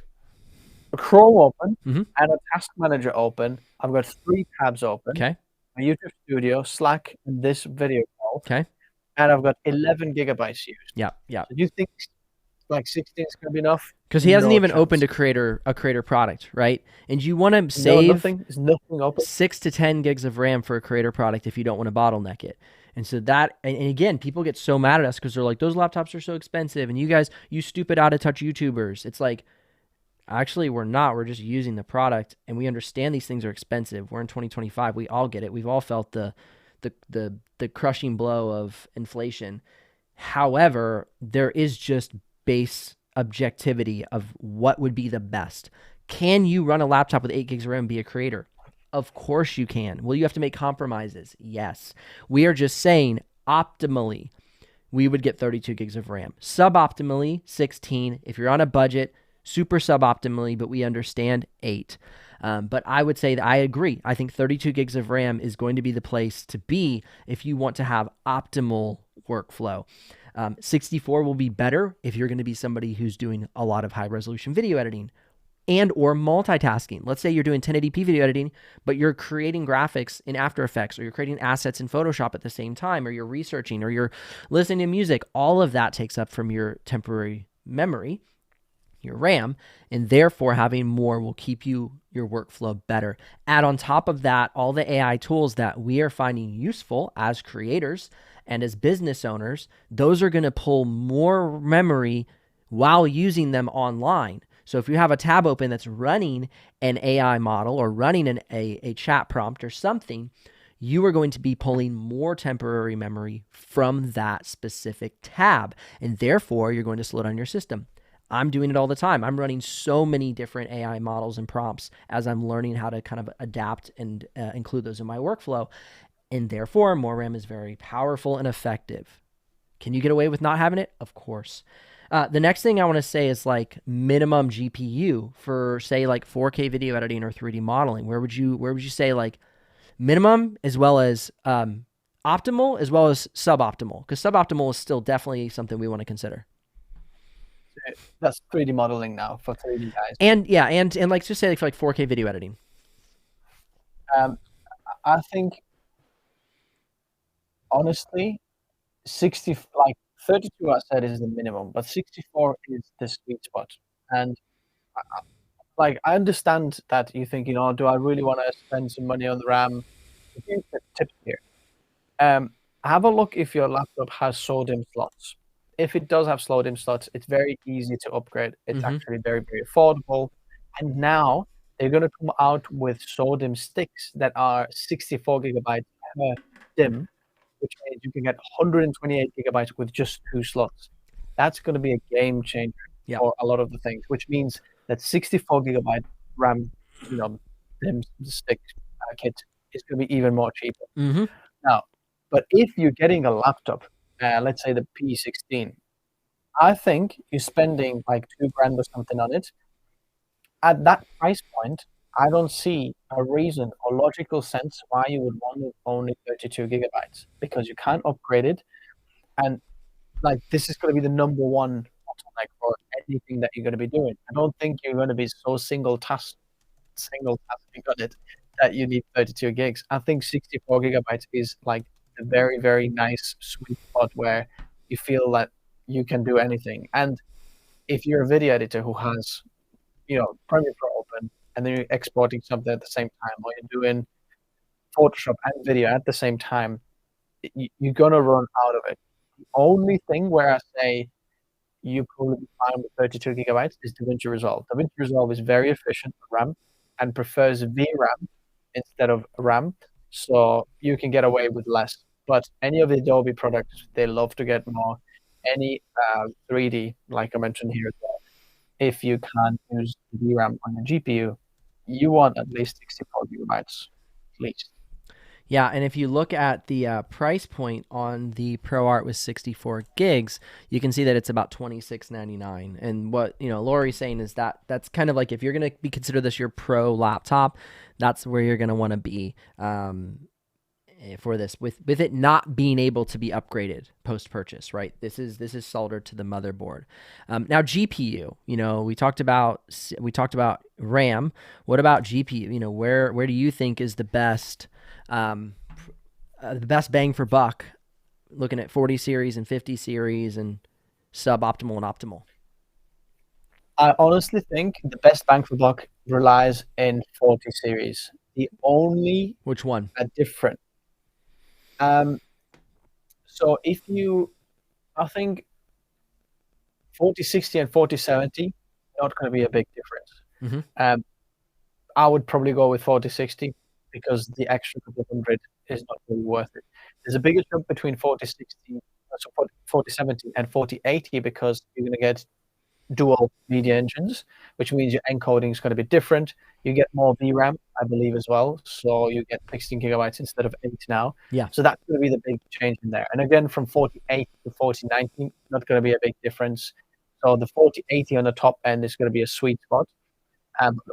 [SPEAKER 2] a Chrome open
[SPEAKER 1] and
[SPEAKER 2] a Task Manager open. I've got 3 tabs open.
[SPEAKER 1] Okay.
[SPEAKER 2] My YouTube Studio, Slack, and this video call.
[SPEAKER 1] Okay.
[SPEAKER 2] And I've got 11 gigabytes used.
[SPEAKER 1] Yeah.
[SPEAKER 2] So do you think like 16 is going to be enough?
[SPEAKER 1] Because he hasn't even opened a creator product, right? And you want to save
[SPEAKER 2] nothing open.
[SPEAKER 1] 6 to 10 gigs of RAM for a creator product if you don't want to bottleneck it. And so that, and again, people get so mad at us because they're like, those laptops are so expensive, and you guys, you stupid out of touch YouTubers. It's like, Actually, we're not. We're just using the product, and we understand these things are expensive. We're in 2025. We all get it. We've all felt the crushing blow of inflation. However, there is just base objectivity of what would be the best. Can you run a laptop with 8 gigs of RAM and be a creator? Of course you can. Will you have to make compromises? Yes. We are just saying optimally, we would get 32 gigs of RAM. Suboptimally, 16. If you're on a budget, super suboptimally, but we understand 8. But I would say that I agree. I think 32 gigs of RAM is going to be the place to be if you want to have optimal workflow. 64 will be better if you're going to be somebody who's doing a lot of high resolution video editing and or multitasking. Let's say you're doing 1080p video editing, but you're creating graphics in After Effects, or you're creating assets in Photoshop at the same time, or you're researching, or you're listening to music. All of that takes up from your temporary memory, your RAM, and therefore having more will keep your workflow better. Add on top of that all the AI tools that we are finding useful as creators and as business owners. Those are going to pull more memory while using them online. So if you have a tab open that's running an AI model or running a chat prompt or something, you are going to be pulling more temporary memory from that specific tab, and therefore you're going to slow down your system. I'm doing it all the time. I'm running so many different AI models and prompts as I'm learning how to kind of adapt and include those in my workflow. And therefore, more RAM is very powerful and effective. Can you get away with not having it? Of course. The next thing I want to say is like minimum GPU for say like 4K video editing or 3D modeling. Where would you say like minimum as well as optimal as well as suboptimal? Because suboptimal is still definitely something we want to consider.
[SPEAKER 2] That's 3D modeling now for 3D guys.
[SPEAKER 1] And yeah, and like just say like for like 4K video editing.
[SPEAKER 2] I think honestly, 32 I said is the minimum, but 64 is the sweet spot. And I understand that you're thinking, oh, do I really want to spend some money on the RAM? Here's the tip here. Have a look if your laptop has SODIMM slots. If it does have SODIMM slots, it's very easy to upgrade. It's actually very, very affordable. And now they're going to come out with SODIMM sticks that are 64 gigabytes per DIMM, which means you can get 128 gigabytes with just 2 slots. That's going to be a game changer for a lot of the things, which means that 64 gigabyte RAM, DIMM stick kit is going to be even more cheaper. Now, but if you're getting a laptop, let's say the P16, I think you're spending like $2,000 or something on it. At that price point, I don't see a reason or logical sense why you would want only 32 gigabytes, because you can't upgrade it. And like this is going to be the number one bottleneck for anything that you're going to be doing. I don't think you're going to be so single tasking on it that you need 32 gigs. I think 64 gigabytes is like a very, very nice sweet spot where you feel that you can do anything. And if you're a video editor who has, Premiere Pro open, and then you're exporting something at the same time, or you're doing Photoshop and video at the same time, you're gonna run out of it. The only thing where I say you probably be fine with 32 gigabytes is DaVinci Resolve. DaVinci Resolve is very efficient with RAM and prefers VRAM instead of RAM, so you can get away with less. But any of the Adobe products, they love to get more. Any 3D, like I mentioned here as well, if you can't use VRAM on your GPU, you want at least 64 gigabytes, at least.
[SPEAKER 1] Yeah, and if you look at the price point on the ProArt with 64 gigs, you can see that it's about $26.99. And what Lori's saying is that that's kind of like if you're going to be consider this your pro laptop, that's where you're going to want to be for this, with it not being able to be upgraded post purchase, right? This is soldered to the motherboard. Now GPU, we talked about RAM. What about GPU? Where do you think is the best bang for buck? Looking at 40 series and 50 series and suboptimal and optimal.
[SPEAKER 2] I honestly think the best bang for buck relies in 40 series. The only
[SPEAKER 1] which one?
[SPEAKER 2] A different. So I think 4060 and 4070 not going to be a big difference.
[SPEAKER 1] Mhm.
[SPEAKER 2] I would probably go with 4060 because the extra couple of hundred is not really worth it. There's a bigger jump between 4060, so 4070 and 4080 because you're going to get dual media engines, which means your encoding is going to be different. You get more VRAM, I believe, as well. So you get 16 gigabytes instead of 8 now.
[SPEAKER 1] Yeah.
[SPEAKER 2] So that's going to be the big change in there. And again, from 4080 to 4090, not going to be a big difference. So the 4080 on the top end is going to be a sweet spot.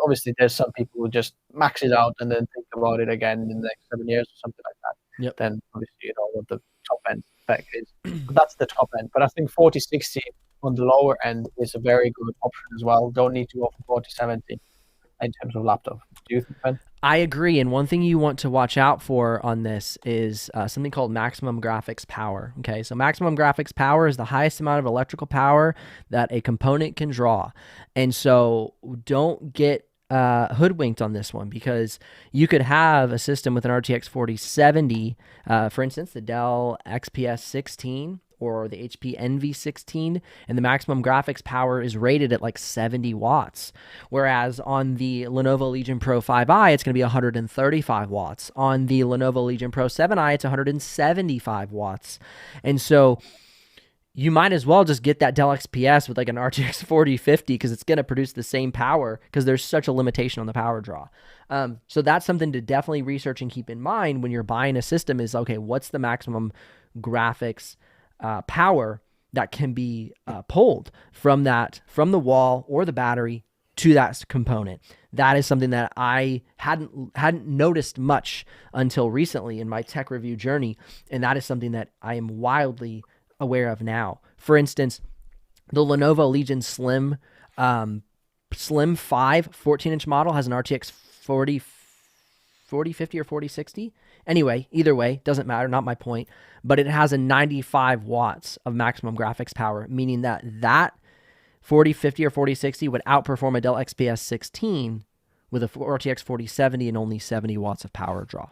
[SPEAKER 2] Obviously, there's some people who just max it out and then think about it again in the next 7 years or something like that.
[SPEAKER 1] Yep.
[SPEAKER 2] Then obviously you know what the top end spec is. But that's the top end. But I think 4060 on the lower end is a very good option as well. Don't need to go for 4070 in terms of laptop. Do you think, Ben?
[SPEAKER 1] I agree. And one thing you want to watch out for on this is something called maximum graphics power. Okay. So maximum graphics power is the highest amount of electrical power that a component can draw. And so don't get hoodwinked on this one, because you could have a system with an RTX 4070, for instance, the Dell XPS 16 or the HP Envy 16, and the maximum graphics power is rated at like 70 watts. Whereas on the Lenovo Legion Pro 5i, it's going to be 135 watts. On the Lenovo Legion Pro 7i, it's 175 watts. And so you might as well just get that Dell XPS with like an RTX 4050, because it's going to produce the same power, because there's such a limitation on the power draw. So that's something to definitely research and keep in mind when you're buying a system is, okay, what's the maximum graphics power that can be pulled from the wall or the battery to that component. That is something that I hadn't noticed much until recently in my tech review journey, and that is something that I am wildly aware of now. For instance, the Lenovo Legion Slim 5 14-inch model has an RTX 4050 or 4060. Anyway, either way, doesn't matter, not my point. But it has a 95 watts of maximum graphics power, meaning that 4050 or 4060 would outperform a Dell XPS 16 with a RTX 4070 and only 70 watts of power draw.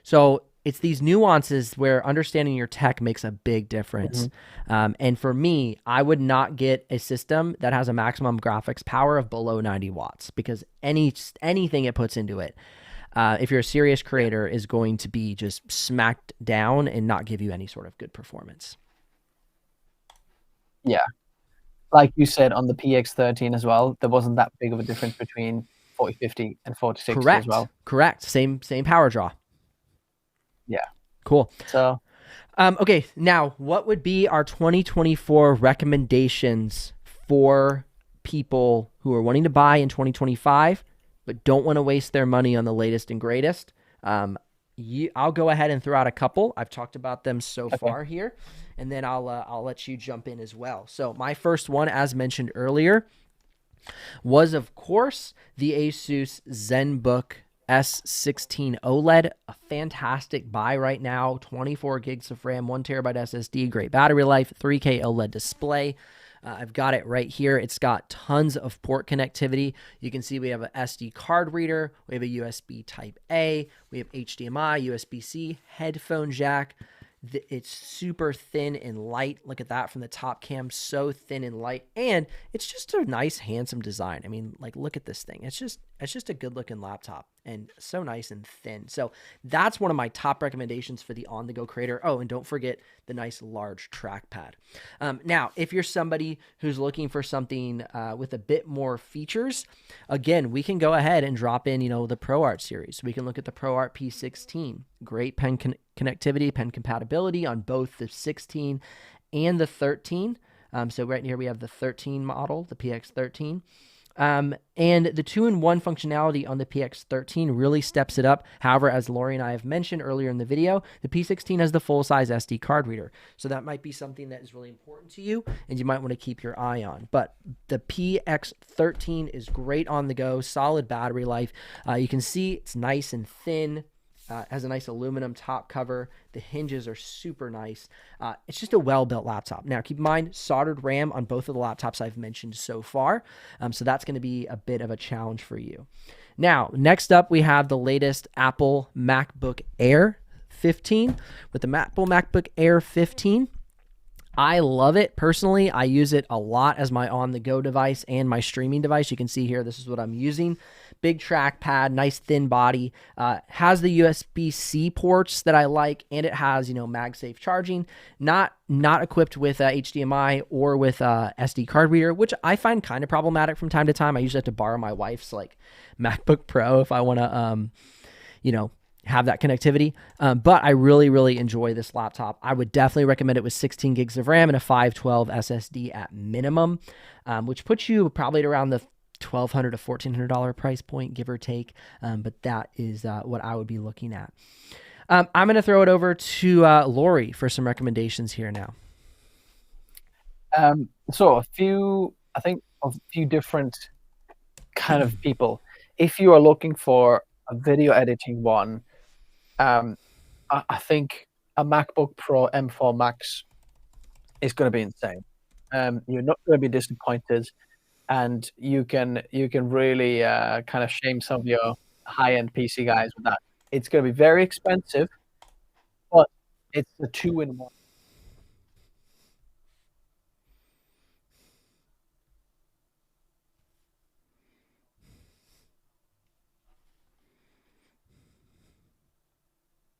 [SPEAKER 1] So it's these nuances where understanding your tech makes a big difference. And for me, I would not get a system that has a maximum graphics power of below 90 watts, because anything it puts into it, if you're a serious creator, is going to be just smacked down and not give you any sort of good performance.
[SPEAKER 2] Yeah. Like you said on the PX13 as well, there wasn't that big of a difference between 4050 and 4060 as well.
[SPEAKER 1] Correct. Same power draw.
[SPEAKER 2] Yeah.
[SPEAKER 1] Cool.
[SPEAKER 2] So,
[SPEAKER 1] okay. Now, what would be our 2024 recommendations for people who are wanting to buy in 2025 but don't want to waste their money on the latest and greatest? I'll go ahead and throw out a couple. I've talked about them so far here, and then I'll let you jump in as well. So my first one, as mentioned earlier, was of course the Asus ZenBook S16 OLED, a fantastic buy right now. 24 gigs of RAM, 1 terabyte SSD, great battery life, 3K OLED display. I've got it right here. It's got tons of port connectivity. You can see we have an SD card reader. We have a USB Type A. We have HDMI, USB-C, headphone jack. It's super thin and light. Look at that from the top cam. So thin and light. And it's just a nice, handsome design. I mean, like, look at this thing. It's just a good looking laptop and so nice and thin. So that's one of my top recommendations for the on-the-go creator. Oh, and don't forget the nice large trackpad. Now, if you're somebody who's looking for something with a bit more features, again, we can go ahead and drop in, the ProArt series. We can look at the ProArt P16. Great pen connectivity, pen compatibility on both the 16 and the 13. So right here we have the 13 model, the PX13. And the 2-in-1 functionality on the PX13 really steps it up. However, as Lori and I have mentioned earlier in the video, the P16 has the full-size SD card reader. So that might be something that is really important to you and you might want to keep your eye on. But the PX13 is great on the go, solid battery life. You can see it's nice and thin. Has a nice aluminum top cover. The hinges are super nice. It's just a well-built laptop. Now, keep in mind, soldered RAM on both of the laptops I've mentioned so far. So that's going to be a bit of a challenge for you. Now, next up, we have the latest Apple MacBook Air 15. With the Apple MacBook Air 15, I love it personally. I use it a lot as my on-the-go device and my streaming device. You can see here, this is what I'm using. Big trackpad, nice thin body, has the USB-C ports that I like, and it has, MagSafe charging. Not equipped with HDMI or with SD card reader, which I find kind of problematic from time to time. I usually have to borrow my wife's MacBook Pro if I want to, have that connectivity. But I really, really enjoy this laptop. I would definitely recommend it with 16 gigs of RAM and a 512 SSD at minimum, which puts you probably at around the $1,200 to $1,400 price point, give or take. But that is what I would be looking at. I'm going to throw it over to Lori for some recommendations here now.
[SPEAKER 2] So a few different kind of people. If you are looking for a video editing one, I think a MacBook Pro M4 Max is going to be insane. You're not going to be disappointed, and you can really kind of shame some of your high-end PC guys with that. It's going to be very expensive, but it's a two-in-one.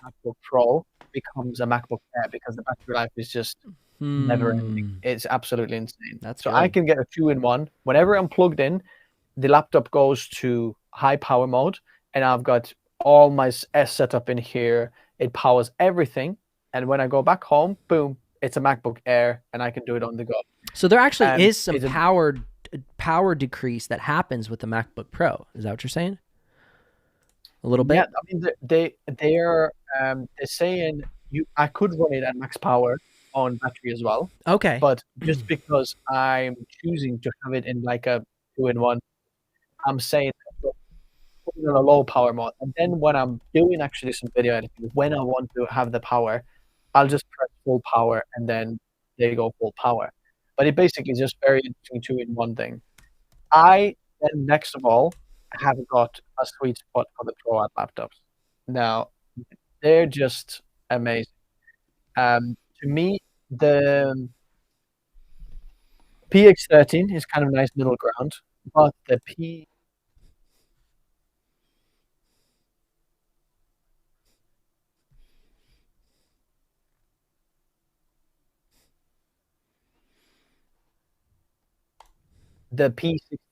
[SPEAKER 2] MacBook Pro becomes a MacBook Air because the battery life is just never ending. It's absolutely insane.
[SPEAKER 1] That's
[SPEAKER 2] so
[SPEAKER 1] good.
[SPEAKER 2] I can get a two-in-one. Whenever I'm plugged in, the laptop goes to high power mode, and I've got all my S setup in here. It powers everything, and when I go back home, boom, it's a MacBook Air, and I can do it on the go.
[SPEAKER 1] So there actually is some power decrease that happens with the MacBook Pro. Is that what you're saying? A little bit.
[SPEAKER 2] Yeah, I mean they're saying I could run it at max power on battery as well.
[SPEAKER 1] Okay.
[SPEAKER 2] But just because I'm choosing to have it in like a two-in-one, I'm saying put it on a low power mode, and then when I'm doing actually some video editing, when I want to have the power, I'll just press full power, and then they go full power. But it basically is just very interesting two-in-one thing. I then next of all have got a sweet spot for the Pro Art laptops. Now, they're just amazing. To me, the PX13 is kind of a nice middle ground, but the P16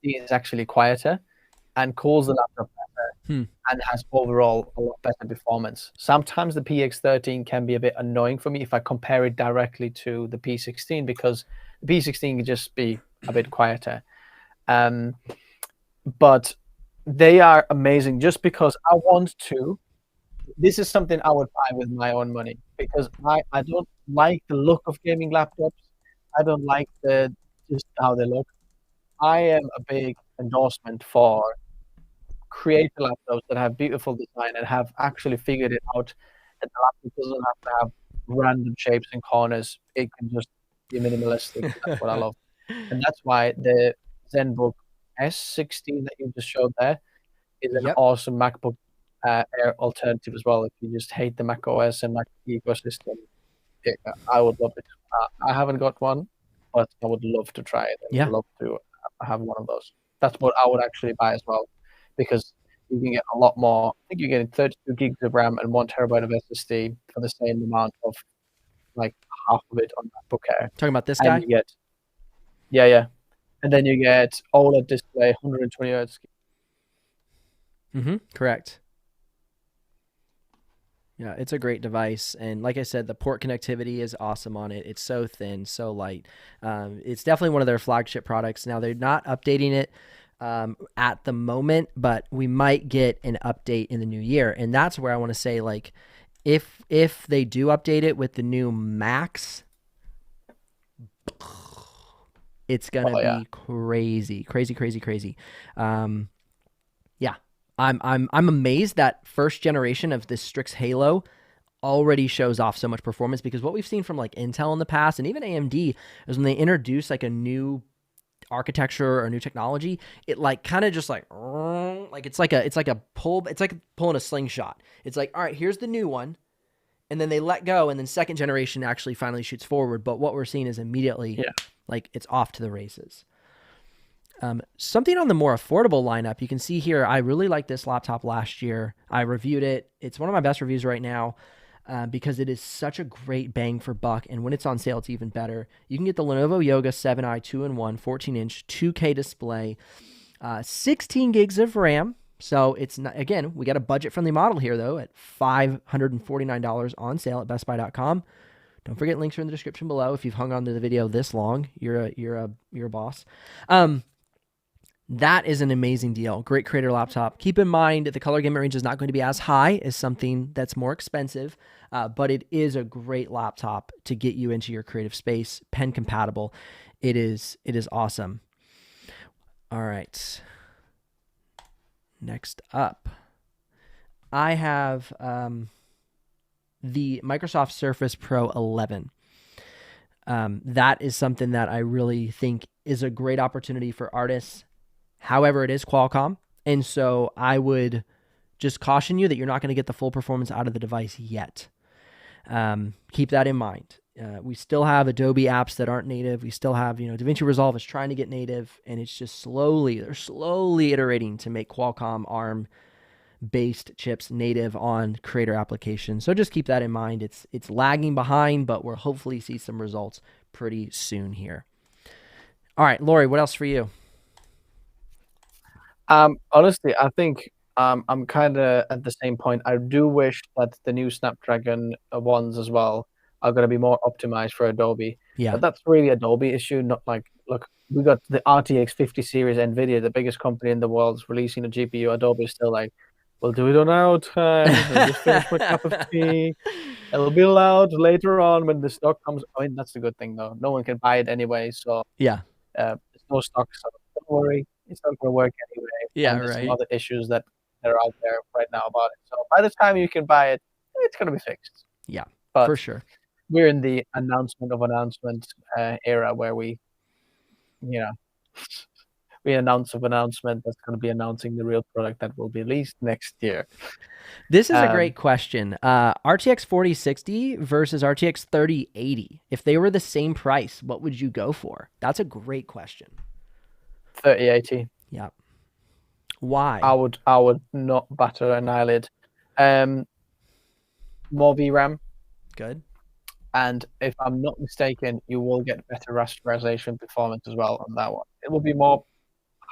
[SPEAKER 2] is actually quieter and cools the laptop better and has overall a lot better performance. Sometimes the PX13 can be a bit annoying for me if I compare it directly to the P16 because the P16 can just be a bit quieter. But they are amazing just because I want to. This is something I would buy with my own money because I don't like the look of gaming laptops. I don't like just how they look. I am a big endorsement for creator laptops that have beautiful design and have actually figured it out that the laptop doesn't have to have random shapes and corners. It can just be minimalistic. That's what I love. And that's why the ZenBook S16 that you just showed there is an awesome MacBook Air alternative as well. If you just hate the Mac OS and Mac ecosystem, I would love it. I haven't got one, but I would love to try it. I'd love to have one of those. That's what I would actually buy as well, because you can get a lot more. I think you're getting 32 gigs of RAM and 1 terabyte of SSD for the same amount of like half of it on MacBook Air.
[SPEAKER 1] Talking about this guy?
[SPEAKER 2] And you get, yeah. And then you get OLED display, 120 Hz.
[SPEAKER 1] Correct. Yeah, it's a great device. And like I said, the port connectivity is awesome on it. It's so thin, so light. It's definitely one of their flagship products. Now, they're not updating it at the moment, but we might get an update in the new year. And that's where I want to say, like, if they do update it with the new Max, it's going to be crazy. Yeah. I'm amazed that first generation of this Strix Halo already shows off so much performance, because what we've seen from like Intel in the past and even AMD is when they introduce like a new architecture or new technology, it like kind of just like it's like pulling a slingshot. It's like, all right, here's the new one, and then they let go, and then second generation actually finally shoots forward. But what we're seeing is immediately, like, it's off to the races. Something on the more affordable lineup, you can see here, I really liked this laptop last year. I reviewed it. It's one of my best reviews right now because it is such a great bang for buck. And when it's on sale, it's even better. You can get the Lenovo Yoga 7i 2-in-1 14-inch 2K display, 16 gigs of RAM. So it's not, again, we got a budget friendly model here though at $549 on sale at bestbuy.com. Don't forget, links are in the description below. If you've hung on to the video this long, you're a boss. That is an amazing deal. Great creator laptop. Keep in mind that the color gamut range is not going to be as high as something that's more expensive, but it is a great laptop to get you into your creative space. Pen compatible. It is awesome. All right. Next up, I have the Microsoft Surface Pro 11. That is something that I really think is a great opportunity for artists. However, it is Qualcomm, and so I would just caution you that you're not going to get the full performance out of the device yet. Keep that in mind. We still have Adobe apps that aren't native. We still have, DaVinci Resolve is trying to get native, and it's just they're slowly iterating to make Qualcomm ARM-based chips native on creator applications. So just keep that in mind. It's lagging behind, but we'll hopefully see some results pretty soon here. All right, Lori, what else for you?
[SPEAKER 2] Honestly, I think I'm kind of at the same point. I do wish that the new Snapdragon ones as well are going to be more optimized for Adobe.
[SPEAKER 1] Yeah.
[SPEAKER 2] But that's really Adobe issue, not like, look, we got the RTX 50 series NVIDIA, the biggest company in the world, releasing a GPU. Adobe is still like, we'll do it on our time. We'll just finish my cup of tea. It'll be allowed later on when the stock comes. I mean, that's a good thing, though. No one can buy it anyway. So
[SPEAKER 1] yeah,
[SPEAKER 2] there's no stock. So don't worry. It's not going to work anyway.
[SPEAKER 1] Yeah,
[SPEAKER 2] and there's
[SPEAKER 1] right.
[SPEAKER 2] some other issues that are out there right now about it. So by the time you can buy it, it's going to be fixed.
[SPEAKER 1] Yeah,
[SPEAKER 2] but
[SPEAKER 1] for sure.
[SPEAKER 2] We're in the announcement era where we announce of announcement that's going to be announcing the real product that will be released next year.
[SPEAKER 1] This is a great question. RTX 4060 versus RTX 3080. If they were the same price, what would you go for? That's a great question.
[SPEAKER 2] 3080.
[SPEAKER 1] Yeah. Why?
[SPEAKER 2] I would not batter an eyelid. More VRAM.
[SPEAKER 1] Good.
[SPEAKER 2] And if I'm not mistaken, you will get better rasterization performance as well on that one. It will be more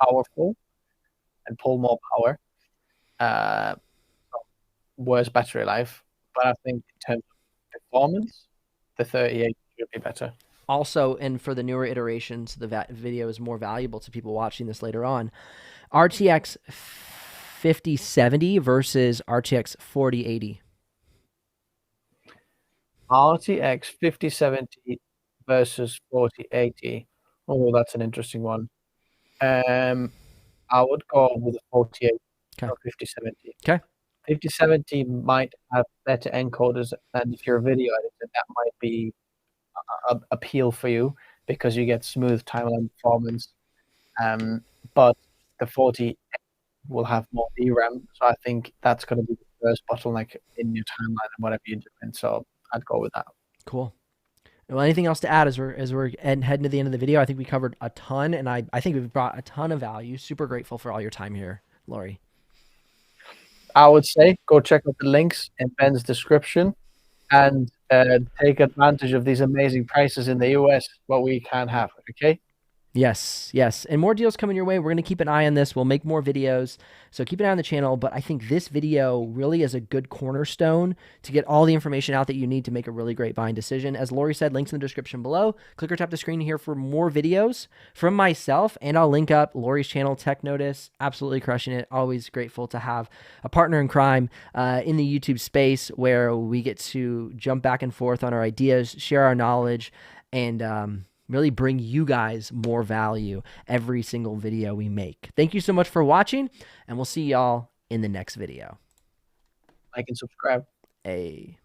[SPEAKER 2] powerful and pull more power. Worse battery life. But I think in terms of performance, the 3080 should be better.
[SPEAKER 1] Also, and for the newer iterations, the video is more valuable to people watching this later on. RTX 5070 versus RTX 4080.
[SPEAKER 2] RTX 5070 versus 4080. Oh, that's an interesting one. I would go with the 4080 or 5070.
[SPEAKER 1] Okay.
[SPEAKER 2] 5070 might have better encoders, and if you're a video editor, that might be a appeal for you because you get smooth timeline performance. But the 40 will have more VRAM, so I think that's going to be the first bottleneck in your timeline and whatever you're doing. So I'd go with that.
[SPEAKER 1] Cool. Well, anything else to add as we're heading to the end of the video? I think we covered a ton, and I think we've brought a ton of value. Super grateful for all your time here, Lori.
[SPEAKER 2] I would say go check out the links in Ben's description and take advantage of these amazing prices in the US, what we can have, okay?
[SPEAKER 1] Yes, yes. And more deals coming your way. We're going to keep an eye on this. We'll make more videos. So keep an eye on the channel. But I think this video really is a good cornerstone to get all the information out that you need to make a really great buying decision. As Lori said, links in the description below. Click or tap the screen here for more videos from myself. And I'll link up Lori's channel, Tech Notice. Absolutely crushing it. Always grateful to have a partner in crime in the YouTube space where we get to jump back and forth on our ideas, share our knowledge, and really bring you guys more value every single video we make. Thank you so much for watching, and we'll see y'all in the next video.
[SPEAKER 2] Like and subscribe.
[SPEAKER 1] Hey.